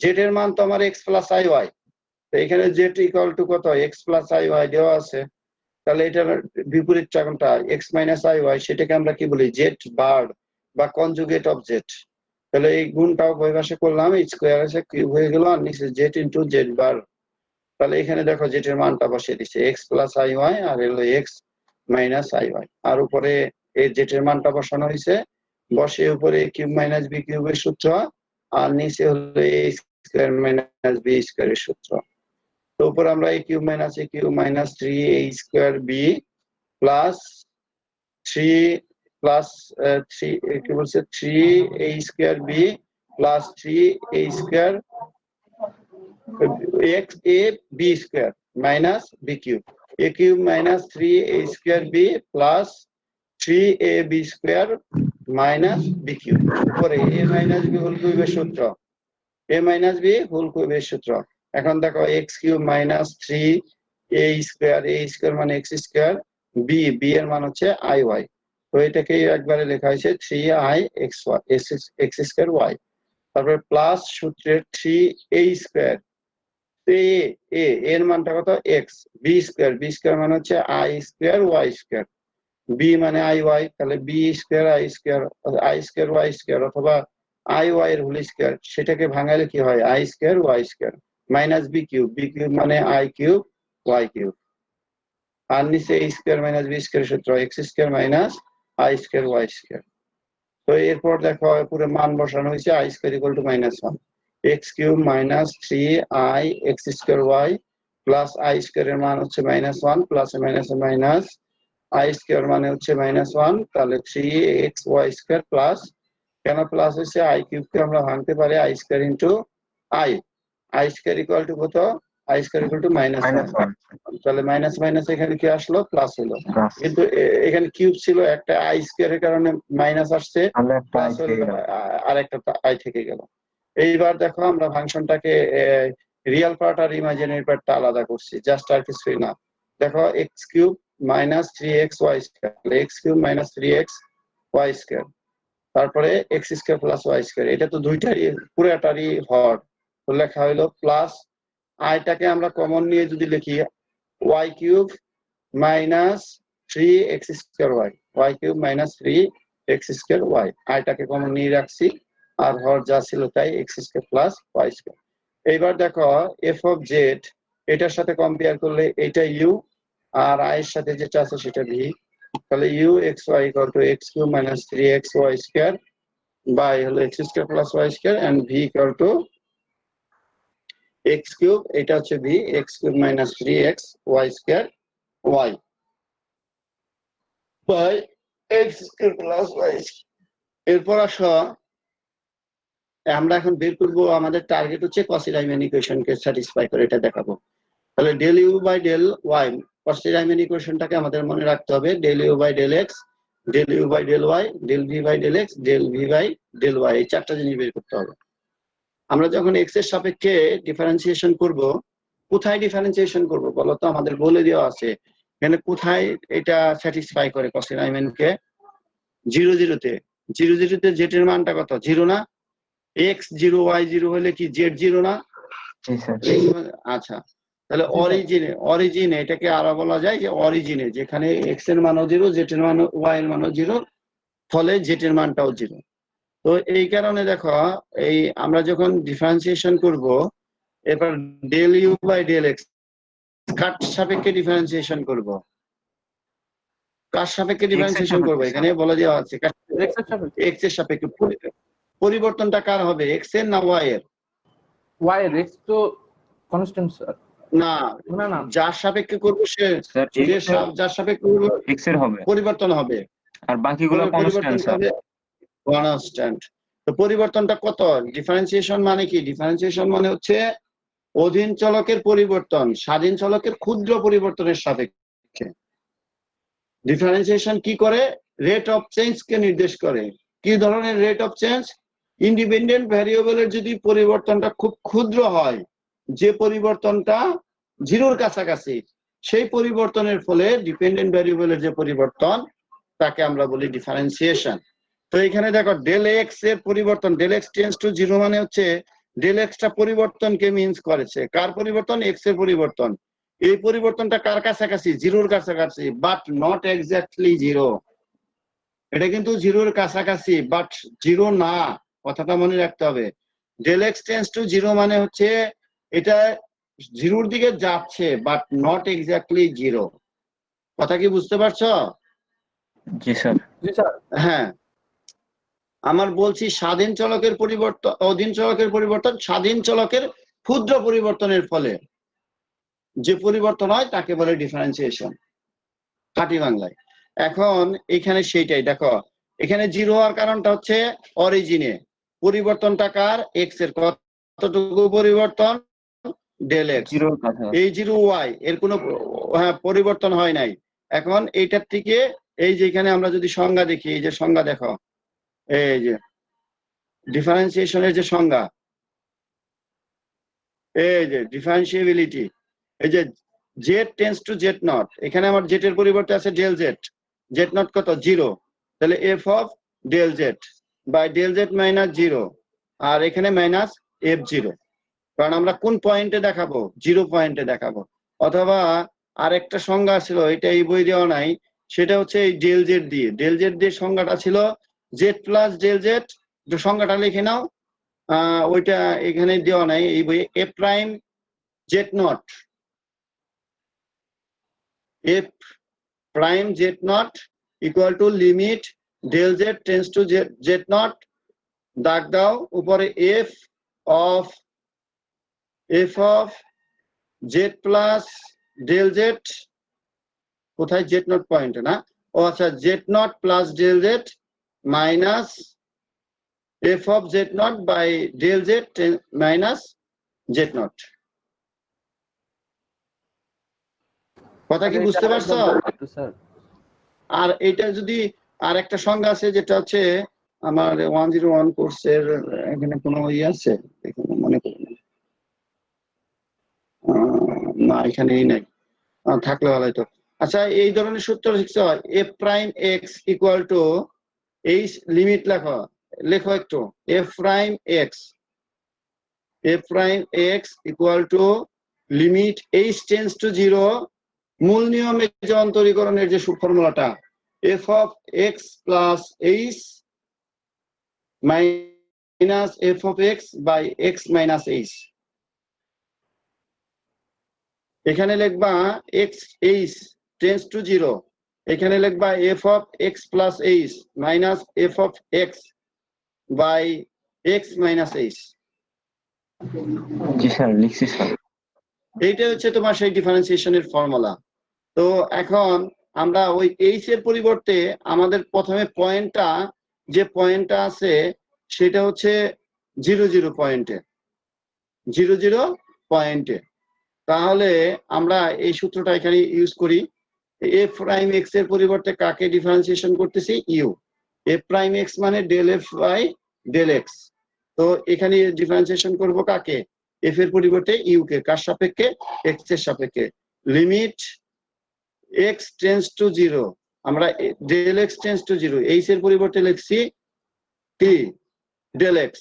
z এর মান তো আমার x + iy, তো এখানে z = কত x + iy দেওয়া আছে, তাহলে এটার বিপরীতটা কোনটা x - iy, সেটাকে আমরা কি বলি z বার বা কনজুগেট অফ z। তাহলে এই গুণটাও উভয় পাশে করলাম, স্কয়ার এসে কিউব হয়ে গেল আর নিচে z * z বার। তাহলে এখানে দেখো z এর মানটা বসিয়ে দিচ্ছে x + iy আর হলো x - iy, আর উপরে এই z এর মানটা বসানো হয়েছে, বসে উপরে a³ - b³ এর সূত্র আর নিচে হলো a² - b² এর সূত্র। তো উপরে আমরা a³ - a³ - 3a² b plus 3 plus 3 কি বলছে 3a² b plus 3a² x a b² minus b³ a³ - 3a² b plus 3ab² minus b³ উপরে a - b হোল কিউবের সূত্র, a - b হোল কিউবের সূত্র। এখন দেখো x³ - 3a² মানে x² b এর মান হচ্ছে iy, তো এটাকে একবারে লেখা হয়েছে 3i(x²y), তারপরে প্লাস সূত্রের 3a², a এর মানটা কত x, b² মানে হচ্ছে i²y², b মানে iy, তাহলে b²i²y² অথবা iy এর হোল স্কয়ার, সেটাকে ভাঙালে কি হয় i²y² মাইনাস b³ মানে i³ y³ আর নিচে a² - b² সূত্র x² - i²y²। তো এরপর দেখো পুরো মান বসানো হয়েছে i² = -1, x³ - 3i(x²y) plus i² এর মান হচ্ছে -1 প্লাস মাইনাস i² মানে হচ্ছে -1, তাহলে 3xy² প্লাস, কেন প্লাস হচ্ছে i³ কে আমরা ভাঙতে পারি i² * i, i square equal to কত, i square equal to minus minus 1। 1 তাহলে মাইনাস মাইনাস এখানে কি আসলো, প্লাস হলো। প্লাস কিন্তু এখানে কিউব ছিল, একটা আই স্কয়ারের কারণে মাইনাস আসছে, আমরা একটা প্লাস আই থেকে গেল। আর একটা আই থেকে গেল। এইবার দেখো আমরা ফাংশনটাকে রিয়েল পার্ট আর ইমাজিনারি পার্টটা আলাদা করছি, জাস্ট আর কিছুই না। দেখো x cube minus 3x y square, x cube minus 3x y square, তারপরে x square plus y square, এটা তো দুইটারই পুরোটারই হর, তো লেখা হইলো প্লাস আইটাকে আমরা কমন নিয়ে যদি লিখি y cube minus 3x square y, y cube minus 3x square y, আইটাকে কমন নিয়ে রাখছি, আর হর যা ছিল তাই x square plus y square. এইবার দেখো এফ অফ জেড, এটার সাথে কম্পেয়ার করলে এটা ইউ, আর আই এর সাথে যেটা আছে সেটা ভি, তাহলে u x y equal to x cube minus 3x y square by হলো x square plus y square, and v equal to x cube, এটা হচ্ছে v, x cube minus 3x y square y by x square plus y. এরপর আসো আমরা এখন বের করবো, আমাদের টার্গেট হচ্ছে কসি রাইমান ইকুয়েশনকে স্যাটিসফাই করে এটা দেখাবো। তাহলে del u by del y, Cauchy Riemann ইকুয়েশনটাকে আমাদের মনে রাখতে হবে, del u by del x, del u by del y, del v by del x, del v by del y, এই চারটা জিনিস বের করতে হবে। আমরা যখন এক্স এর সাপেক্ষে ডিফারেন্সিয়েশন করব, কোথায় ডিফারেন্সিয়েশন করব বলো তো, আমাদের বলে দেওয়া আছে এখানে কোথায় এটা স্যাটিসফাই করে কসি রাইমানকে, 0 0 তে, 0 0 তে জেড এর মানটা কত, 0 না, এক্স 0 ওয়াই 0 হলে কি জেড 0 না? জি স্যার। আচ্ছা, তাহলে অরিজিনে এটাকে আরো বলা যায় যে অরিজিনে, যেখানে এক্স এর মানও 0, জেড এর মান, ওয়াই এর মানও 0, ফলে জেড এর মানটাও 0। তো এই কারণে দেখো এই আমরা যখন ডিফারেন্সিয়েশন করব, এবার del u by del x কার সাপেক্ষে ডিফারেন্সিয়েশন করব, কার সাপেক্ষে ডিফারেন্সিয়েশন করব, এখানে বলে দেওয়া আছে এক্স এর সাপেক্ষে। পরিবর্তনটা কার হবে, এক্স এর না ওয়াই এর? ওয়াই এর, এক্স তো কনস্ট্যান্ট স্যার। না না না, যার সাপেক্ষে করব সে, যার সাপেক্ষে করব এক্স এর হবে, পরিবর্তন হবে, আর বাকিগুলো কনস্ট্যান্ট স্যার। কনস্ট্যান্ট। তো পরিবর্তনটা কত, ডিফারেন্সিয়েশন মানে কি, ডিফারেন্সিয়েশন মানে হচ্ছে অধীন চলকের পরিবর্তন স্বাধীন চলকের ক্ষুদ্র পরিবর্তনের সাপেক্ষে। ডিফারেন্সিয়েশন কি করে, রেট অফ চেঞ্জ কে নির্দেশ করে। কি ধরনের রেট অফ চেঞ্জ, ইন্ডিপেন্ডেন্ট ভ্যারিয়েবলের যদি পরিবর্তনটা খুব ক্ষুদ্র হয়, যে পরিবর্তনটা 0-র কাছাকাছি, সেই পরিবর্তনের ফলে ডিপেন্ডেন্ট ভ্যারিয়েবলের যে পরিবর্তন তাকে আমরা বলি ডিফারেন্সিয়েশন। তো এখানে দেখো ডেল এক্স এর পরিবর্তন, ডেল এক্স টেন্ডস টু 0 মানে হচ্ছে ডেল এক্সটা পরিবর্তনকে মিনস করেছে, কার পরিবর্তন, এক্স এর পরিবর্তন। এই পরিবর্তনটা কার কাছাকাছি, 0-র কাছাকাছি, বাট নট এক্স্যাক্টলি 0। এটা কিন্তু 0-র কাছাকাছি বাট 0 না, কথাটা মনে রাখতে হবে। ডেল এক্স টেন্ডস টু 0 মানে হচ্ছে এটা 0-র দিকে যাচ্ছে বাট নট এক্স্যাক্টলি 0। কথা কি বুঝতে পারছো? জি স্যার। জি স্যার। হ্যাঁ, আমার বলছি স্বাধীন চলকের পরিবর্তন, অধীন চলকের পরিবর্তন স্বাধীন চলকের ক্ষুদ্র পরিবর্তনের ফলে যে পরিবর্তন হয় তাকে বলে ডিফারেন্সিয়েশন খাঁটি বাংলায়। এখন এখানে সেইটাই দেখো, এখানে 0 হওয়ার কারণটা হচ্ছে অরিজিনে পরিবর্তনটা কার, এক্স এর, কতটুকু পরিবর্তন, ডেল এক্স, এই 0 ওয়াই এর কোনো পরিবর্তন হয় নাই। এখন এইটার থেকে এই যে এখানে আমরা যদি সংজ্ঞা দেখি, এই যে সংজ্ঞা দেখো, এই যে ডিফারেন্সিয়েশনের যে সংজ্ঞা, এই যে ডিফারেন্সিয়েবিলিটি, এই যে Z tends to z not, এখানে আমার জেড এর পরিবর্তে আছে ডেল জেড, জেড নট কত, 0, তাহলে f of del z by del z minus 0, আর এখানে মাইনাস এফ 0, কারণ আমরা কোন পয়েন্টে দেখাবো, 0 পয়েন্টে দেখাবো। অথবা আরেকটা সংজ্ঞা ছিল, এটা এই বই দেওয়া নাই, সেটা হচ্ছে এই ডেল জেড দিয়ে, ডেল জেড দিয়ে সংজ্ঞাটা ছিল জেড প্লাস ডেল জেড, সংজ্ঞাটা লিখে নাও, ওইটা এখানে দেওয়া নাই এই বইয়ে। এ prime z not, f prime z not equal to limit del z tends to z not, দাগ দাও উপরে f of z plus del z, কোথায় জেড নট পয়েন্টে না, ও আচ্ছা, z not plus del z minus f of z not by del z minus z not. কথা কি বুঝতে পারছো? স্যার আর এটা যদি আর একটা সংজ্ঞা আছে যেটা হচ্ছে আমার 101 কোর্সের এখানে কোনো ইয়ে আছে এখানে মনে করি না। না এখানেই নাই, থাকলে ভালো হতো। আচ্ছা এই ধরনের সূত্র শিখতে হয় f prime x equal to এই লিমিট লেখো লেখো একটু f prime x equal to limit h tends to 0 মূল নিয়মে যে অন্তরীকরণের যে ফর্মুলাটা f of x plus h minus f of x by x minus h. এখানে লিখবা এক্স এইচ টেন্স টু 0, এখানে লিখবা f of x plus h minus f of x by x minus h. জি স্যার, লিখছি sir. এইটা হচ্ছে তোমার সেই ডিফারেন্সিয়েশনের ফর্মুলা। তো এখন আমরা ওই এইচ এর পরিবর্তে আমাদের প্রথমে পয়েন্টটা যে পয়েন্টটা আছে সেটা হচ্ছে 0 পয়েন্টে 0 পয়েন্টে। তাহলে আমরা এই সূত্রটা এখানে ইউজ করি। এফ প্রাইম এক্স এর পরিবর্তে কাকে ডিফারেন্সিয়েশন করতেছি? ইউ। এফ প্রাইম এক্স মানে del f by del x. তো এখানে ডিফারেন্সিয়েশন করব কাকে? এফ এর পরিবর্তে ইউ কে। কার সাপেক্ষে? এক্স এর সাপেক্ষে। লিমিট এক্স টেন্স টু 0 আমরা del x tends to 0 h এর পরিবর্তে লিখছি কি ডেল এক্স।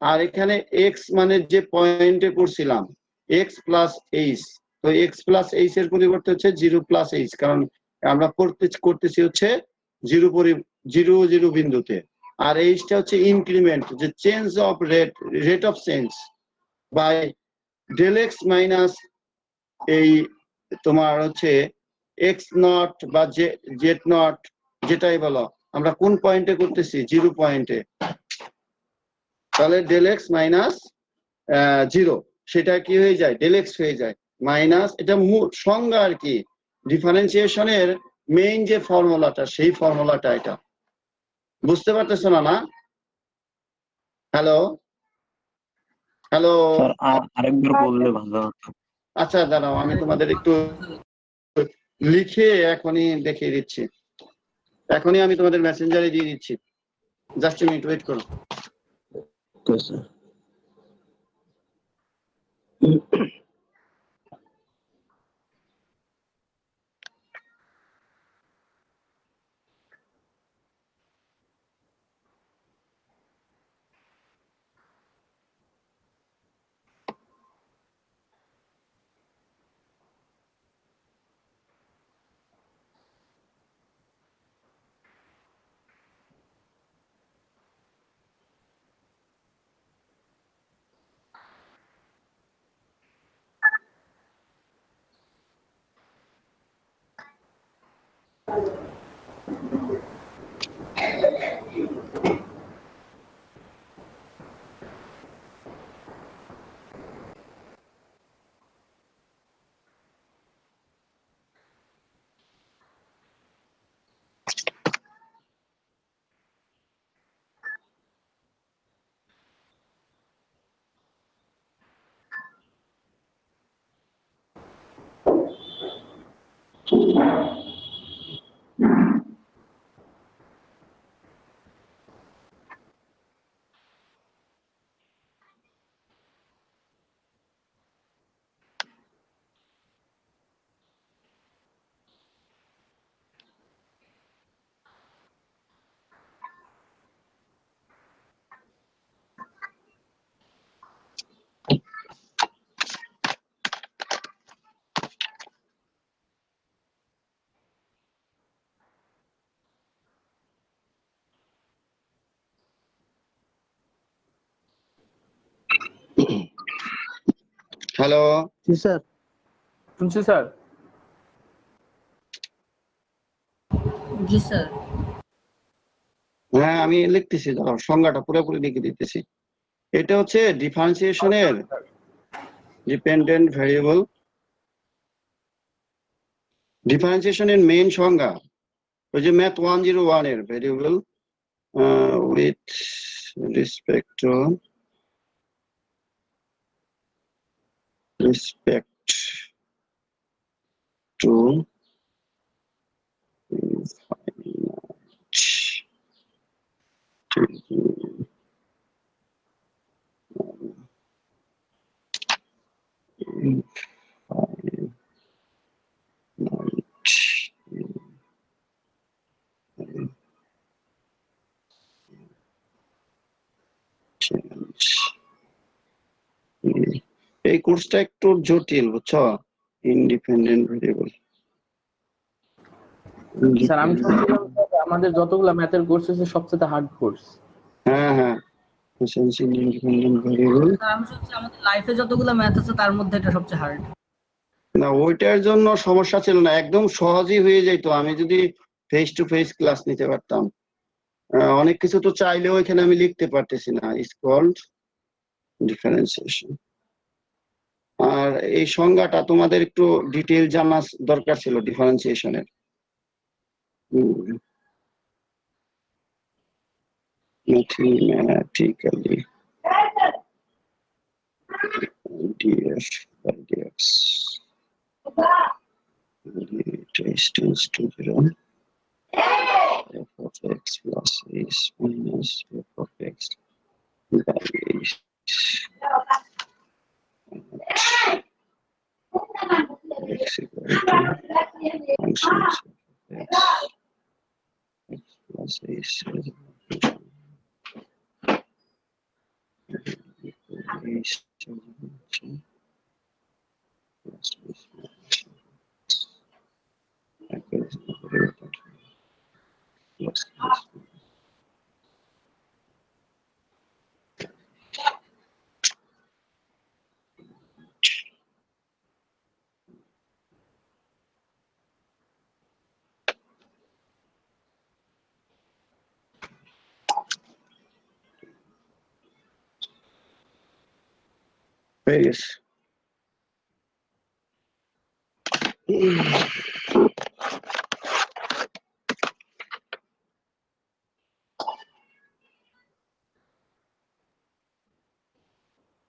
আর এখানে এক্স মানে যে পয়েন্টে করছিলাম এক্স প্লাস এইচ, তো এক্স প্লাস এইচ এর পরিবর্তে হচ্ছে 0 প্লাস এইচ, কারণ আমরা করতেছি হচ্ছে 0 বিন্দুতে। আর এইচটা হচ্ছে ইনক্রিমেন্ট, যে change of rate of change by del x minus এই তোমার হচ্ছে এক্স নট বা জেড নট যেটাই বলো, আমরা কোন পয়েন্টে করতেছি? 0 পয়েন্টে। তাহলে ডেল এক্স মাইনাস 0 সেটা কি হয়ে যায়? ডেল এক্স হয়ে যায় মাইনাস, এটা সংজ্ঞা আর কি, ডিফারেন্সিয়েশনের মেইন যে ফর্মুলাটা সেই ফর্মুলাটা এটা। বুঝতে পারতেছো না? না হ্যালো হ্যালো স্যার আরেকবার বললে ভালো হতো। আচ্ছা দাঁড়াও আমি তোমাদের একটু লিখে এখনই দেখিয়ে দিচ্ছি, এখনই আমি তোমাদের মেসেঞ্জারে দিয়ে দিচ্ছি, জাস্ট এ মিনিট ওয়েট করো। Hello sir. শুনছি স্যার। জি স্যার। হ্যাঁ আমি লিখতেছি, ধরো সংজ্ঞাটা পুরোপুরি লিখে দিতেছি। এটা হচ্ছে ডিফারেন্সিয়েশনের ডিপেন্ডেন্ট ভেরিয়েবল, ডিফারেন্সিয়েশনের মেইন সংজ্ঞা ওই যে ম্যাথ 101 এর variable with respect two respect to এই কোর্সটা একটু জটিল বুঝছো, ইন্ডিপেন্ডেন্ট ভেরিয়েবল। স্যার আমি শুনছিলাম যে আমাদের যতগুলা ম্যাথের কোর্স আছে সবচেয়ে হার্ড কোর্স। হ্যাঁ হ্যাঁ, ইন্ডিপেন্ডেন্ট ভেরিয়েবল। আমি শুনছি আমাদের লাইফে যতগুলো ম্যাথ আছে তার মধ্যে এটা সবচেয়ে হার্ড। না ওইটার জন্য সমস্যা ছিল না, একদম সহজই হয়ে যেত আমি যদি ফেস টু ফেস ক্লাস নিতে পারতাম। অনেক কিছু তো চাইলেও এখানে আমি লিখতে পারতেছি না, ইজ কল্ড ডিফারেন্সিয়েশন। আর এই সংজ্ঞাটা তোমাদের একটু ডিটেইল জানা দরকার ছিল ডিফারেন্সিয়েশনের। Mathematically df by dx tends to 0. F of x plus s minus f of x by s. X equal to functions of x plus s Various.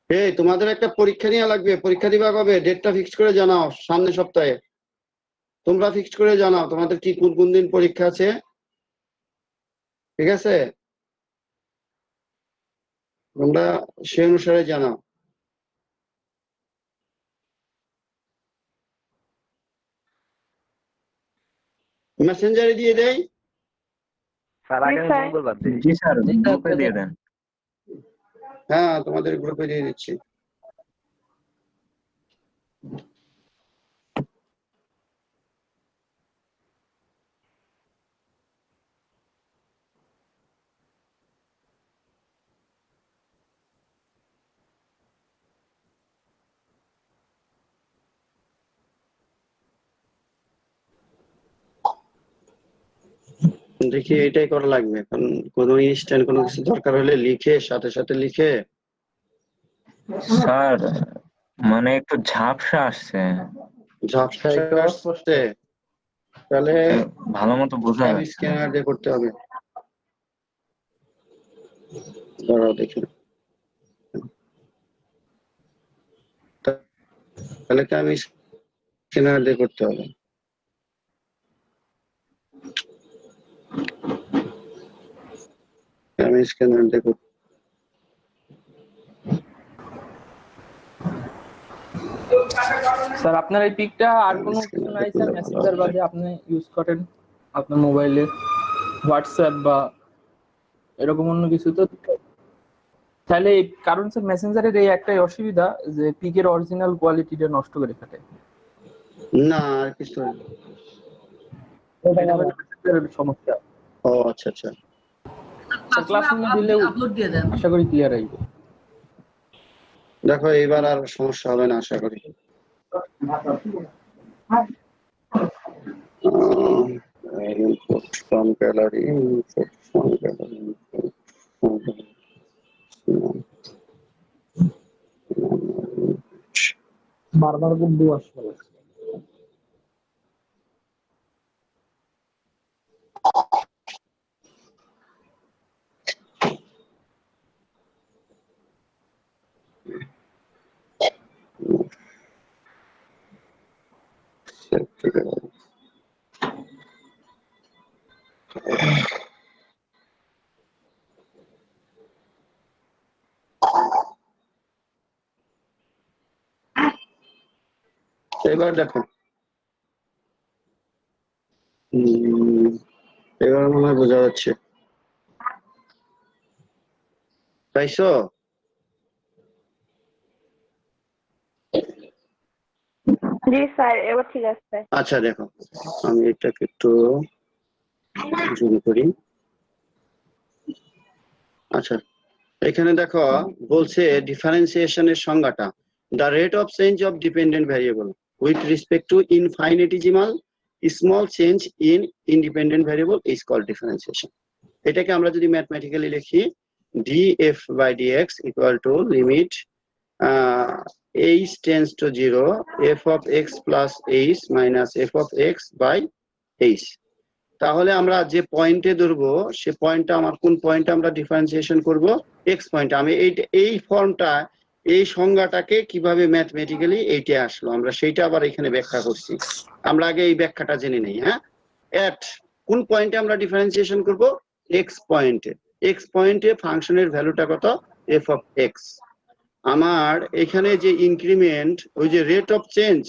এই তোমাদের একটা পরীক্ষা নেওয়া লাগবে, পরীক্ষা দিবা কবে? ডেটটা ফিক্সড করে জানাও, সামনের সপ্তাহে। তোমরা ফিক্সড করে জানাও তোমাদের কি কোন কোন দিন পরীক্ষা আছে, ঠিক আছে? তোমরা সে অনুসারে জানাও। মেসেঞ্জারে দিয়ে দেই। জি স্যার, গ্রুপে দিয়ে দেন। হ্যাঁ তোমাদের গ্রুপে দিয়ে দিচ্ছি। দেখি এটাই করা লাগবে, কারণ কোনো ইনস্ট্যান্ট কোনো কিছু দরকার হলে লিখে সাথে সাথে লিখে। স্যার মানে একটু ঝাপসা আসছে, ঝাপসা আসছে, তাহলে ভালো মতো বোঝা আমি যাচ্ছে না। স্ক্যানার দিয়ে করতে হবে। দাঁড়াও দেখি, তাহলে কি আমি স্ক্যানার দিয়ে করতে হবে। আমি স্ক্যানার দিয়ে করতে। স্যার আপনার এই পিকটা আর কোনো কিছু নাই স্যার, মেসেঞ্জার বাদে আপনি ইউজ করেন আপনার মোবাইলে, হোয়াটসঅ্যাপ বা এরকম অন্য কিছু? তো তাহলে কারণ স্যার মেসেঞ্জারের এই একটাই অসুবিধা যে পিকের অরিজিনাল কোয়ালিটিটা নষ্ট করে ফেলে। না আর কিছু না। এটা হলো মেসেঞ্জারের সমস্যা। ও আচ্ছা আচ্ছা, স্যার ক্লাসরুমে দিলেও আপলোড দিয়ে দেন। আশা করি ক্লিয়ার আসবে। দেখো এইবার আর সমস্যা হবে না আশা করি। Input from gallery, input from gallery, input from gallery. বারবার গুড্ডু আসবে। এবার দেখো এবার মনে হয় বোঝা যাচ্ছে, পাইছো? জি স্যার, এবার ঠিক আছে। আচ্ছা দেখো, আমি এটাকে একটু জুম করি। আচ্ছা, এখানে দেখো বলছে ডিফারেন্সিয়েশনের সংজ্ঞাটা, the rate of change of dependent variable with respect to infinitesimal small change in independent variable is called differentiation. এটাকে আমরা যদি ম্যাথমেটিক্যালি লিখি, df by dx equal to limit h tends to 0 f of x plus h minus f of x by h। তাহলে আমরা যে পয়েন্টে ধরবো সে পয়েন্টটা আমার কোন পয়েন্টে আমরা ডিফারেন্সিয়েশন করব? এক্স পয়েন্টে। আমি এই ফর্মটা, এই সংজ্ঞাটাকে কিভাবে ম্যাথমেটিক্যালি এইটা আসলো আমরা সেইটা আবার এখানে ব্যাখ্যা করছি। আমরা আগে এই ব্যাখ্যাটা জেনে নেই। হ্যাঁ, এট কোন পয়েন্টে আমরা ডিফারেন্সিয়েশন করব? এক্স পয়েন্টে। এক্স পয়েন্টে ফাংশনের ভ্যালুটা কত? F of x. আমার এখানে যে ইনক্রিমেন্ট, ওই যে রেট অফ চেঞ্জ,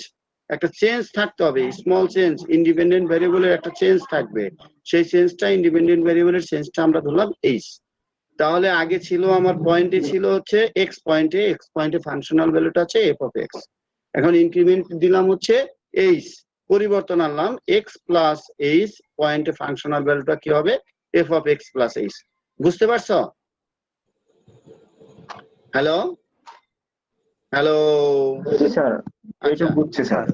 একটা চেঞ্জ থাকতে হবে, স্মল চেঞ্জ, ইন্ডিপেন্ডেন্ট ভ্যারিয়েবলের একটা চেঞ্জ থাকবে, সেই চেঞ্জটা ইন্ডিপেন্ডেন্ট ভ্যারিয়েবলের চেঞ্জটা আমরা ধরলাম এইচ। তাহলে আগে ছিল আমার পয়েন্টে ছিল হচ্ছে এক্স পয়েন্টে, এক্স পয়েন্টে ফাংশনাল ভ্যালুটা আছে এফ অফ এক্স। এখন ইনক্রিমেন্ট দিলাম হচ্ছে এইচ, পরিবর্তন আনলাম এক্স প্লাস এইচ, পয়েন্টে ফাংশনাল ভ্যালুটা কি হবে? F of x plus H. বুঝতে পারছো? হ্যালো হ্যালো স্যার এইটুকু বুঝছি স্যার।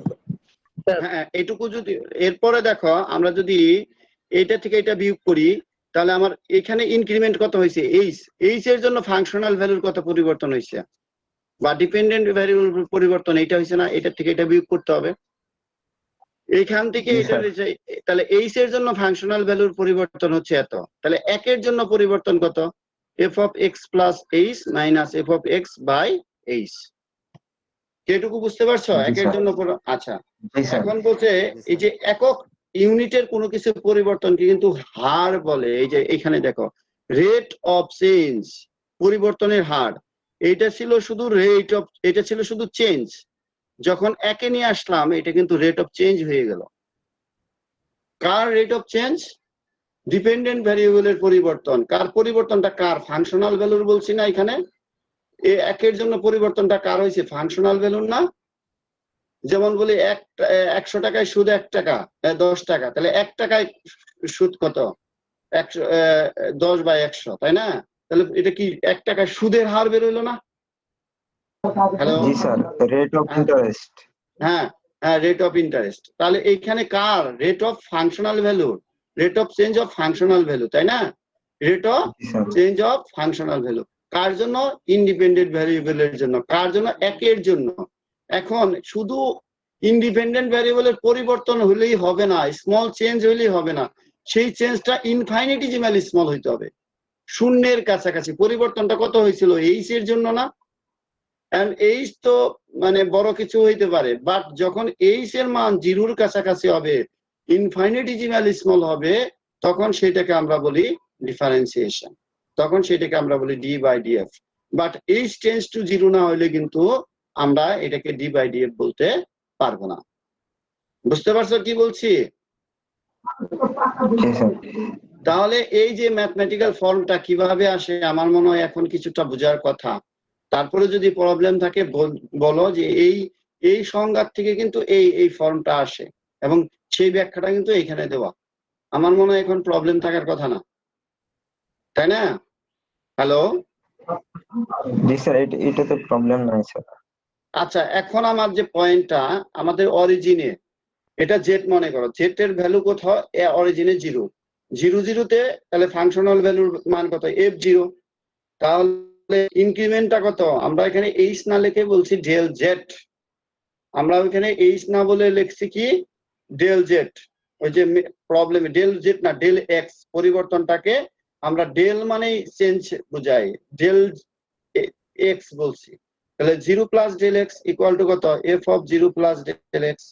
হ্যাঁ, এটুকু যদি, এরপরে দেখো আমরা যদি এইটা থেকে এটা বিয়োগ করি, তাহলে আমার এখানে ইনক্রিমেন্ট কত হয়েছে? এইচ। এইচ এর জন্য ফাংশনাল ভ্যালুর কত পরিবর্তন হয়েছে, বা ডিপেন্ডেন্ট ভ্যারিয়েবল পরিবর্তন এইটা হয়েছে না? এটা থেকে এটা বিয়োগ করতে হবে। এইখান থেকে এটা, তাহলে এইচ এর জন্য ফাংশনাল ভ্যালুর পরিবর্তন হচ্ছে এত, তাহলে একের জন্য পরিবর্তন কত? F of x plus h minus f of x by h. এটুকু বুঝতে পারছো? একের জন্য আচ্ছা, এখন বলছে এই যে একক ইউনিটের কোনো কিছু পরিবর্তনকে কিন্তু হার বলে। এই যে এখানে দেখো, রেট অফ চেঞ্জ, পরিবর্তনের হার, এইটা ছিল শুধু রেট অফ, এটা ছিল শুধু চেঞ্জ। যখন একে নিয়ে আসলাম, এটা কিন্তু রেট অফ চেঞ্জ হয়ে গেল। কার রেট অফ চেঞ্জ? ডিপেন্ডেন্ট ভ্যারিয়েবলের পরিবর্তন। কার পরিবর্তনটা? কার ফাংশনাল ভ্যালুর বলছি না এখানে? একের জন্য পরিবর্তনটা কার হয়েছে? ফাংশনাল ভ্যালুর না? যেমন বলি 100 টাকায় সুদ 1 টাকা, 10 টাকা, তাহলে 1 টাকায় সুদ কত? 10 বাই 100, তাই না? তাহলে এটা কি 1 টাকায় সুদের হার বের হইলো না? হ্যালো, জি স্যার, রেট অফ ইন্টারেস্ট। হ্যাঁ হ্যাঁ, রেট অফ ইন্টারেস্ট। তাহলে এইখানে কার? Rate of functional value, rate of change of functional value, তাই না? Rate of change of functional value কার জন্য? ইন্ডিপেন্ডেন্ট ভ্যারিয়েবলের জন্য। কার জন্য? একের জন্য। এখন শুধু ইন্ডিপেন্ডেন্ট ভ্যারিয়েবলের পরিবর্তন হলেই হবে না, স্মল চেঞ্জ হলেই হবে না, সেই চেঞ্জটা ইনফাইনিটিজিমাল স্মল হইতে হবে, শূন্যের কাছাকাছি। পরিবর্তনটা কত হয়েছিল? এইচ এর জন্য না? এন্ড এইচ তো মানে বড় কিছু হইতে পারে, বাট যখন এইচ এর মান জিরোর কাছাকাছি হবে, ইনফাইনিটিজিমাল স্মল হবে, তখন সেটাকে আমরা বলি ডিফারেন্সিয়েশন, তখন সেটাকে আমরা বলি d by df. But h tends to zero না হইলে কিন্তু আমরা এটাকে ডি বাই ডিএফ বলতে পারবো না। বুঝতে পারছো কি বলছি? তাহলে এই যে ম্যাথমেটিক্যাল ফর্মটা কিভাবে আসে, আমার মনে হয় এখন কিছুটা বোঝার কথা। তারপরে যদি প্রবলেম থাকে বলো যে এই সংজ্ঞার থেকে কিন্তু এই ফর্মটা আসে, এবং সেই ব্যাখ্যাটা কিন্তু এইখানে দেওয়া। আমার মনে হয় এখন প্রবলেম থাকার কথা না, তাই না? হ্যালো, জি স্যার, এটাতে প্রবলেম নাই স্যার। আচ্ছা, এখন আমার যে পয়েন্টটা, আমাদের অরিজিনে এটা জেড মনে করো, জেড এর ভ্যালু কোথাও? অরিজিনে 0, 0 0-তে, তাহলে ফাংশনাল ভ্যালুর মান কত? f0। তাহলে ইনক্রিমেন্টটা কত? আমরা এখানে এইচ না লিখে বলছি ডেল জেড। আমরা ওইখানে এইচ না বলে লিখছি কি? Del z. ওই যে প্রবলেমে ডেল জেড না, ডেল এক্স, পরিবর্তনটাকে আমরা ডেল মানেই চেঞ্জ বোঝাই, ডেল এক্স বলছি। তাহলে 0 plus del x equal to কত? F of 0 plus del x.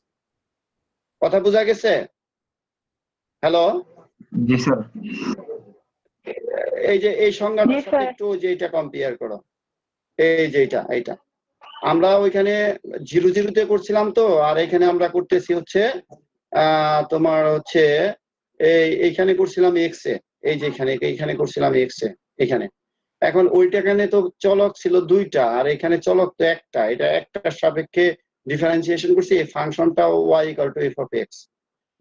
কথা বোঝা গেছে? হ্যালো, জি স্যার। এই যে এই সংজ্ঞাটার জি, সাথে স্যার। একটু যেটা কম্পেয়ার করো, এই যে এইটা আমরা ওইখানে 0 0 তে করছিলাম তো, আর এখানে আমরা করতেছি হচ্ছে তোমার হচ্ছে এইখানে করছিলাম এক্স এ, এই যে এইখানে করছিলাম এক্স এ এখানে। এখন ওইটাখানে তো চলক ছিল 2টা, আর এখানে চলক তো একটা, এটা একটার সাপেক্ষে ডিফারেন্সিয়েশন করছি, এই ফাংশনটা y = f of x।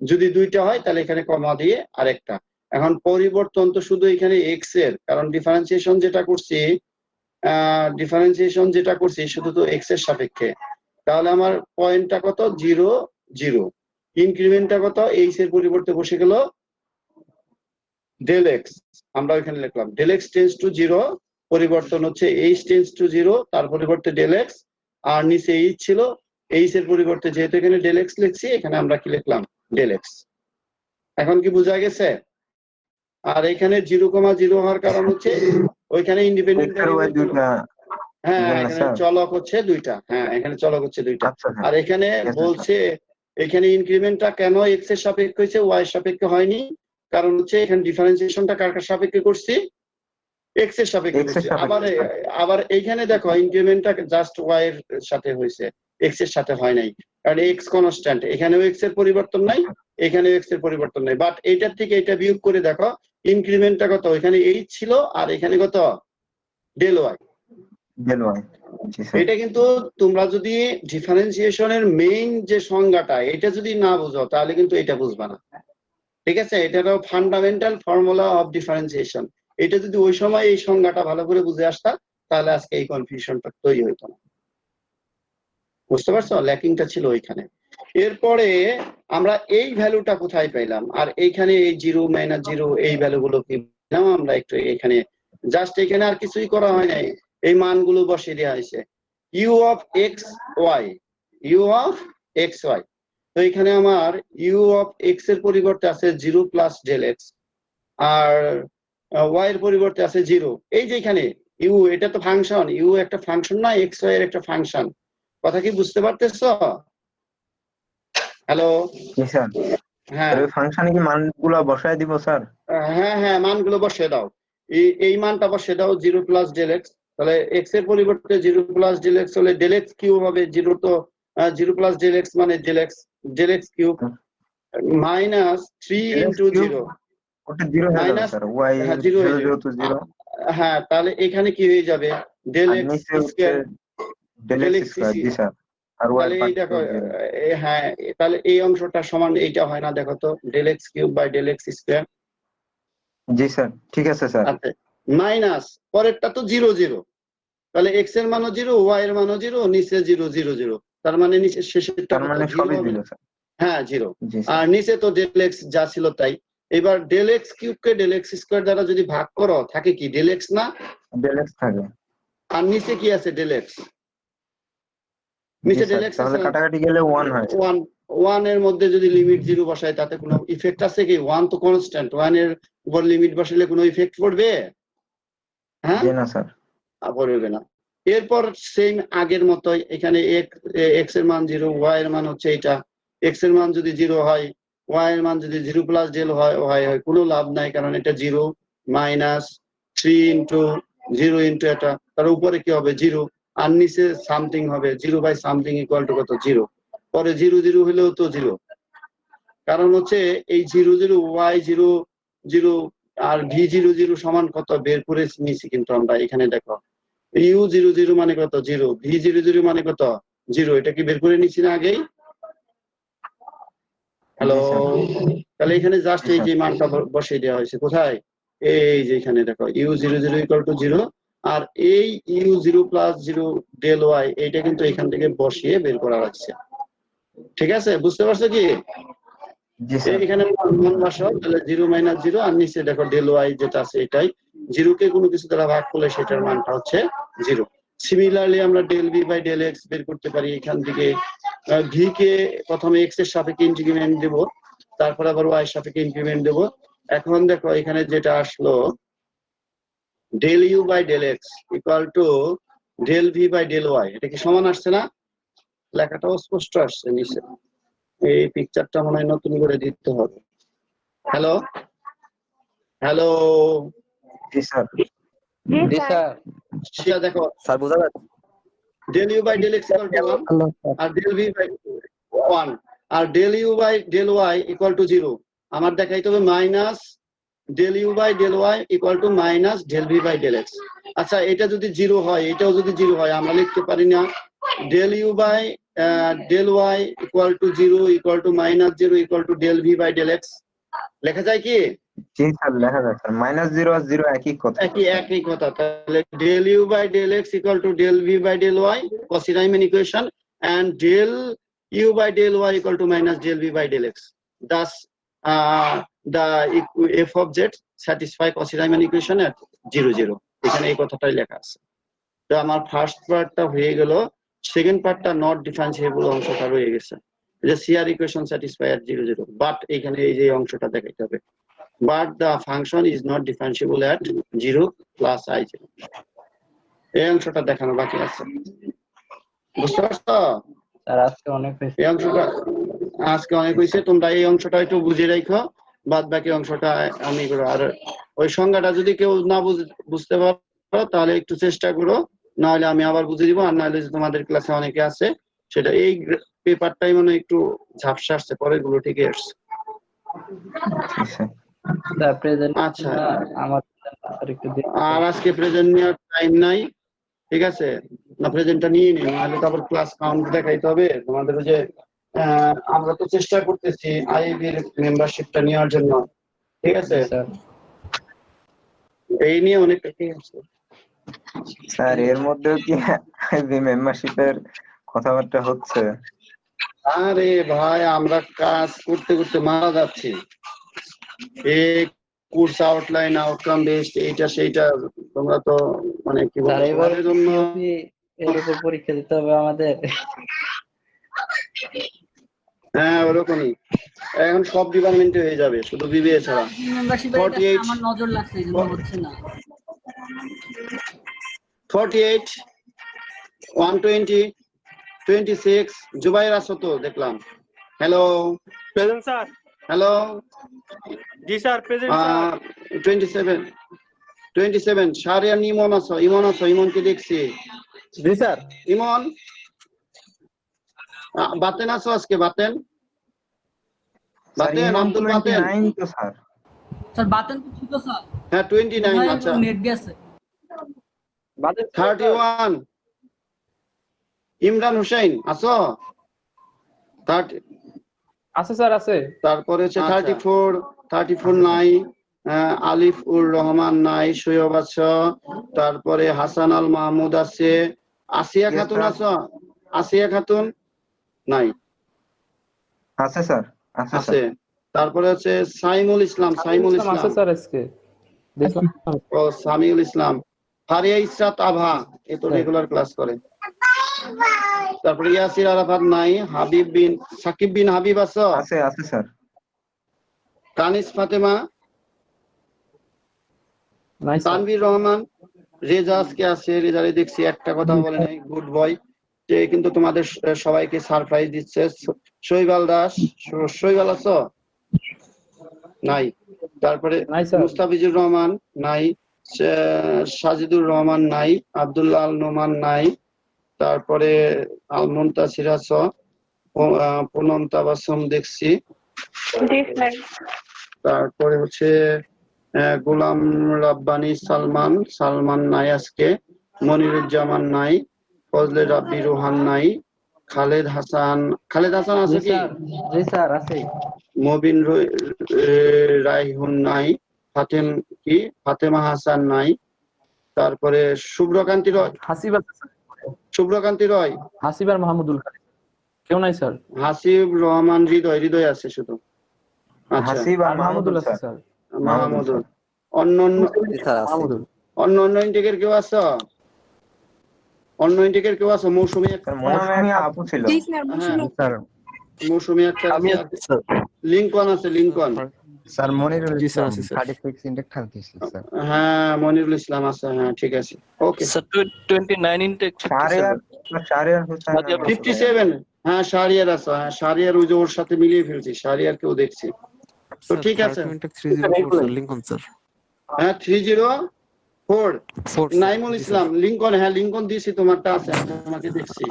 যদি 2টা হয় তাহলে এখানে কমা দিয়ে আরেকটা। এখন পরিবর্তন তো শুধু এখানে x এর, কারণ ডিফারেন্সিয়েশন যেটা করছি শুধু তো x এর সাপেক্ষে। তাহলে আমার পয়েন্টটা কত? 0 0। ইনক্রিমেন্টটা কত? h এর পরিবর্তে বসে গেল ডেল x। আমরা এখানে লিখলাম ডেল x টেন্ডস টু 0, পরিবর্তন হচ্ছে h টেন্ডস টু 0, তার পরিবর্তে ডেল x, আর নিচে h ছিল, h এর পরিবর্তে যেহেতু এখানে ডেল x লিখছি, এখানে আমরা কি লিখলাম? Del x। এখন কি বোঝা গেছে? আর এখানে 0,0 হওয়ার কারণ হচ্ছে ওইখানে ইন্ডিপেন্ডেন্ট x আর y দুইটা হ্যাঁ, বুঝলেন না এখানে স্যার? চলক হচ্ছে 2টা। হ্যাঁ, এখানে চলক হচ্ছে 2টা। আচ্ছা স্যার, আর এখানে ঠিক আছে বলছে এখানে ইনক্রিমেন্টটা কেন x এর সাপেক্ষে হয়েছে, y এর সাপেক্ষে হয়নি? কারণ হচ্ছে এখানে ডিফারেন্সিয়েশনটা কার সাপেক্ষে করছি? x এর সাপেক্ষে x এর করছি। সাপেক্ষে স্যার। আবার এইখানে দেখো ইনক্রিমেন্টটা জাস্ট y এর সাথে হয়েছে, x এর সাথে হয় নাই, কারণ x কনস্ট্যান্ট। এখানেও x এর পরিবর্তন নাই, এখানেও x এর পরিবর্তন নাই। বাট এইটার থেকে এটা বিয়োগ করে দেখো ইনক্রিমেন্টটা কত? এখানে h ছিল, আর এখানে কত? Del y। Del y। জি স্যার। এটা কিন্তু তোমরা যদি ডিফারেন্সিয়েশনের মেইন যে সংজ্ঞাটা এটা যদি না বুঝো তাহলে কিন্তু এটা বুঝবা না। ঠিক আছে? এটা হলো ফান্ডামেন্টাল ফর্মুলা অফ ডিফারেন্সিয়েশন। এটা যদি ওই সময় এই সংজ্ঞাটা ভালো করে বুঝে আসতা তাহলে আজকে এই কনফিউশনটা তৈরি হইতো না। বুঝতে পারছো? ল্যাকিংটা ছিল ওইখানে। এরপরে আমরা এই ভ্যালুটা কোথায় পাইলাম, আর এইখানে এই 0 - 0 এই ভ্যালুগুলো কি পেলাম আমরা একটু এখানে, জাস্ট এখানে আর কিছুই করা হয় নাই, এই মানগুলো বসিয়ে দেওয়া হয়েছে। u of x y, তো এখানে আমার u of x এর পরিবর্তে আছে 0 প্লাস ডেল x, আর y এর পরিবর্তে আছে 0। এই যে এখানে u, এটা তো ফাংশন, u একটা ফাংশন না, x y এর একটা ফাংশন। কথা কি বুঝতে পারতেছো? হ্যালো? জি স্যার। হ্যাঁ এর ফাংশনে কি মানগুলো বসায় দিব স্যার? হ্যাঁ, মানগুলো বসিয়ে দাও। এই মানটা বসিয়ে দাও 0 প্লাস ডেল x। তাহলে x এর পরিবর্তে 0 প্লাস ডেল x হলে ডেল x কিউব হবে। 0 তো 0 প্লাস ডেল x মানে del x cube minus 3 into 0। ওটা 0 হয়ে যাবে মাইনাস, স্যার, y হ্যাঁ 0 হয়ে যাবে। যেহেতু 0। হ্যাঁ, তাহলে এখানে কি হয়ে যাবে? ডেল আর x নিচে হচ্ছে square, del del x x square. জি স্যার। আর y তাহলে এর এই দেখো পার্থক্য 0। হ্যাঁ, তাহলে এই অংশটা সমান এইটা হয় না? দেখো তো, del x cube by del x square. জি স্যার, ঠিক আছে স্যার। আচ্ছা, মাইনাস পরেরটা তো 0 0, তাহলে x এর মানও 0, y এর মানও 0, নিচে 0 0 0, তার মানে নিচে শেষেরটা তার কত? মানে 0 সবই হবে। 0 স্যার। হ্যাঁ 0। জি আর স্যার। নিচে তো ডেল x যা ছিল তাই। এবার ডেল x কিউবকে ডেল x স্কয়ার দ্বারা যদি ভাগ করো থাকে কি? ডেল x না? ডেল x থাকে। আর নিচে কি আছে? Del x। জি নিচে স্যার, ডেল x আছে তাহলে না? কাটাকাটি গেলে 1 হয় স্যার। 1 এর মধ্যে যদি লিমিট 0 বসাই তাতে কোনো ইফেক্ট আছে কি? 1 তো কনস্ট্যান্ট, 1 এর উপর লিমিট বসালে কোনো ইফেক্ট পড়বে? হ্যাঁ, জি না স্যার। পড়বে না। এরপর সেম আগের মতোই এখানে x এর মান 0, y এর মান হচ্ছে এটা। x এর মান যদি 0 হয়, y এর মান যদি 0 প্লাস ডেল হয় কোনো লাভ নাই, কারণ এটা 0 মাইনাস 3 ইন্টু 0 ইন্টু এটা, তার উপরে কি হবে? 0, আর নিচে সামথিং হবে। 0 বাই সামথিং ইকুয়াল টু কত? 0। পরে 0 0 হলেও তো 0, কারণ হচ্ছে এই 0 0 y 0 0 আর v 0 0 সমান কত বের করে নিয়েছি কিন্তু আমরা। এখানে দেখো u 0 0 মানে কত? 0, v 0 0 মানে কত? 0। এটা কি বের করে নিচ্ছি না আগেই? হ্যালো? জি স্যার। তাহলে এখানে জাস্ট জি এই স্যার। যে মানটা বসিয়ে দেওয়া হয়েছে কোথায়? এই যে এখানে দেখো u 0 0 ইকুয়াল টু 0, আর এই u 0 প্লাস 0 ডেল y এইটা কিন্তু এখান থেকে বসিয়ে বের করা হচ্ছে। ঠিক আছে? বুঝতে পারছো কি? জি স্যার। এখানে মান বসাও, তাহলে 0 - 0, আর নিচে দেখো ডেল y যেটা আছে এটাই। 0 কে কোনো কিছু দ্বারা ভাগ করলে সেটার মানটা হচ্ছে 0। সিমিলারলি আমরা del v by del x বের করতে পারি। এখান থেকে v কে প্রথমে x এর সাপেক্ষে ইনক্রিমেন্ট দেব, তারপর আবার y এর সাপেক্ষে ইনক্রিমেন্ট দেব। এখন দেখো এখানে যেটা আসলো, del u by del x equal to del v by del y, এটা কি সমান আসছে না? লেখাটাও স্পষ্ট আসছে নিচে। এই পিকচারটা মনে হয় নতুন করে দিতে হবে। হ্যালো হ্যালো জি স্যার। জি জি স্যার। স্যার। সেটা দেখো, স্যার বোঝা যাচ্ছে? del u by del x equal to 1 hello sir. আর del v by 1 আর del u by del y equal to 0। আমার দেখাইতে হবে minus del u by del y equal to minus del v by del x। আচ্ছা, এটা যদি 0 হয়, এটাও যদি 0 হয়, আমরা লিখতে পারি না del u by del y equal to 0 equal to minus 0 equal to del v by del x? লেখা যায় কি? জি স্যার, লেখা যায় স্যার। -0 আর 0 একই কথা। একই কথা। তাহলে del u by del x equal to del v by del y, Cauchy-Riemann equation, and del u by del y equal to minus del v by del x. Thus, the f of z satisfy Cauchy-Riemann equation at 0 0। এখানে এই কথাটাই লেখা আছে। তো আমার first পার্টটা হয়ে গেল, সেকেন্ড পার্টটা নট ডিফারেন্সিয়েবল অংশটা রয়ে গেছে। যে CR equation satisfy at 0 0, but এখানে এই যে অংশটা দেখাইতে হবে, but the function is not differentiable at 0 plus I0। এই অংশটা দেখানো বাকি আছে, বুঝতে পারছো? স্যার আজকে অনেক হয়েছে। এই অংশটা আজকে অনেক হয়েছে, তোমরা এই অংশটা একটু বুঝে রাখো, বাদ বাকি অংশটা আমি করো। আর ওই সংজ্ঞাটা যদি কেউ না বুঝতে পারো তাহলে একটু চেষ্টা করো, না হলে আমি আবার বুঝে দিব। আর না হলে তোমাদের ক্লাসে অনেকে আছে, সেটা এই পেপারটাই মনে হয় একটু ঝাপসা আসছে, পরের গুলো ঠিকই আসছে। জি স্যার। স্যার প্রেজেন্ট আচ্ছা, আমার স্যার একটু দেখুন। আর আজকে প্রেজেন্ট নেওয়ার টাইম নাই, ঠিক আছে? না, প্রেজেন্টটা নিয়ে নিন, নাহলে তারপর ক্লাস কাউন্ট দেখাইতে হবে তোমাদের। ওই যে আমরা তো চেষ্টা করতেছি আইবির মেম্বারশিপটা নেওয়ার জন্য, ঠিক আছে? স্যার এই নিয়ে অনেকটা ঠিক আছে। স্যার এর মধ্যেও কি মেম্বারশিপের কথাবার্তা হচ্ছে? আরে ভাই, আমরা কাজ করতে করতে মারা যাচ্ছি। এই কোর্স আউটলাইন, আউটকাম বেসড, এইটা সেইটা, তোমরা তো মানে কি স্যার বলবো, এবার তোমাদের জন্য এর উপর পরীক্ষা দিতে হবে আমাদের। হ্যাঁ ওরকমই। এখন সব ডিপার্টমেন্টে হয়ে যাবে, শুধু বিবিএ ছাড়া। মেম্বারশিপের 48 আমার নজর লাগছে, এই জন্য হচ্ছে না। 48 120 26 জুবাইর আছো তো দেখলাম। Hello present sir. হ্যালো জি স্যার, প্রেজেন্ট স্যার। 27 শাহরিয়ার ইমন আছো? ইমনকে দেখছি। জি স্যার। ইমন, বাতেন আছো আজকে? বাতেন আব্দুল বাতেন? 29 তো স্যার। স্যার বাতেন তো ছিল স্যার। হ্যাঁ 29। আচ্ছা, নেট গেছে। 31 ইমরান হুসাইন আছো? 30 আছে স্যার, আছে। তারপরে হচ্ছে 34 নাই। আলিফ উর রহমান নাই। সৈয়ব আছো? তারপরে হাসান আল মাহমুদ আছে। আসিয়া খাতুন আছো? আসিয়া খাতুন নাই? আছে স্যার, আছে। তারপরে হচ্ছে সাইমুল ইসলাম আছে স্যার আজকে দেখুন। ও সামিউল ইসলাম। ফারিয়া ইসরাত আভা, এ তো রেগুলার ক্লাস করে। তারপরে ইয়াসির আরাফাত নাই। সাকিব বিন হাবিব আছো? আছে স্যার। কানিস ফাতেমা, নাই স্যার। তানভীর রহমান, রেজা আজকে আছে। রেজারে দেখছি একটা কথা বলে নাই, গুড বয়। কিন্তু তোমাদের সবাইকে সারপ্রাইজ দিচ্ছে। শৈবাল দাস, শৈবাল আছো? নাই। তারপরে নাই স্যার। মুস্তাফিজুর রহমান নাই। সাজিদুর রহমান নাই। আব্দুল্লাহ আল নোমান নাই। তারপরে আল মুনতাসির আছো? পুনম তাবাসসুম দেখছি। জি স্যার। তারপরে হচ্ছে গোলাম রাব্বানি সালমান নাই আজকে। মনিরুজ্জামান নাই। ফজলে রাব্বি রোহান নাই। খালেদ হাসান আছে কি? জি স্যার আছে। মবিন রাইহুন নাই। ফাতেমা হাসান নাই। তারপরে শুভ্রকান্তি রয়। হাসিবার মাহমুদুল খালিদ কেউ নাই স্যার। হাসিব রহমান হৃদয় আছে শুধু। আচ্ছা, হাসিব আর মাহমুদুল আছে স্যার। স্যার। মাহমুদুল। অন্য ইন্টেকের কেউ আছো? মৌসুমী একটা, মৌসুমী আপু ছিল। স্যার মৌসুমী একটা আছে। লিংকন আছে। Sir Monirul Islam 36 intake 36 sir. হ্যাঁ মনিরুল ইসলাম আছে। হ্যাঁ ঠিক আছে, okay. Sir 29 intake 57। Shahriar Hossain 57 হ্যাঁ শাহরিয়ার আছে, হ্যাঁ শাহরিয়ার ওই যে ওর সাথে মিলিয়ে ফেলছি, শাহরিয়ারকেও দেখছি। তো ঠিক আছে লিঙ্কন স্যার হ্যাঁ 304 নাইমুল ইসলাম লিঙ্কন, হ্যাঁ লিঙ্কন দিয়েছি, তোমারটা আছে, আমি তোমাকে দেখছি।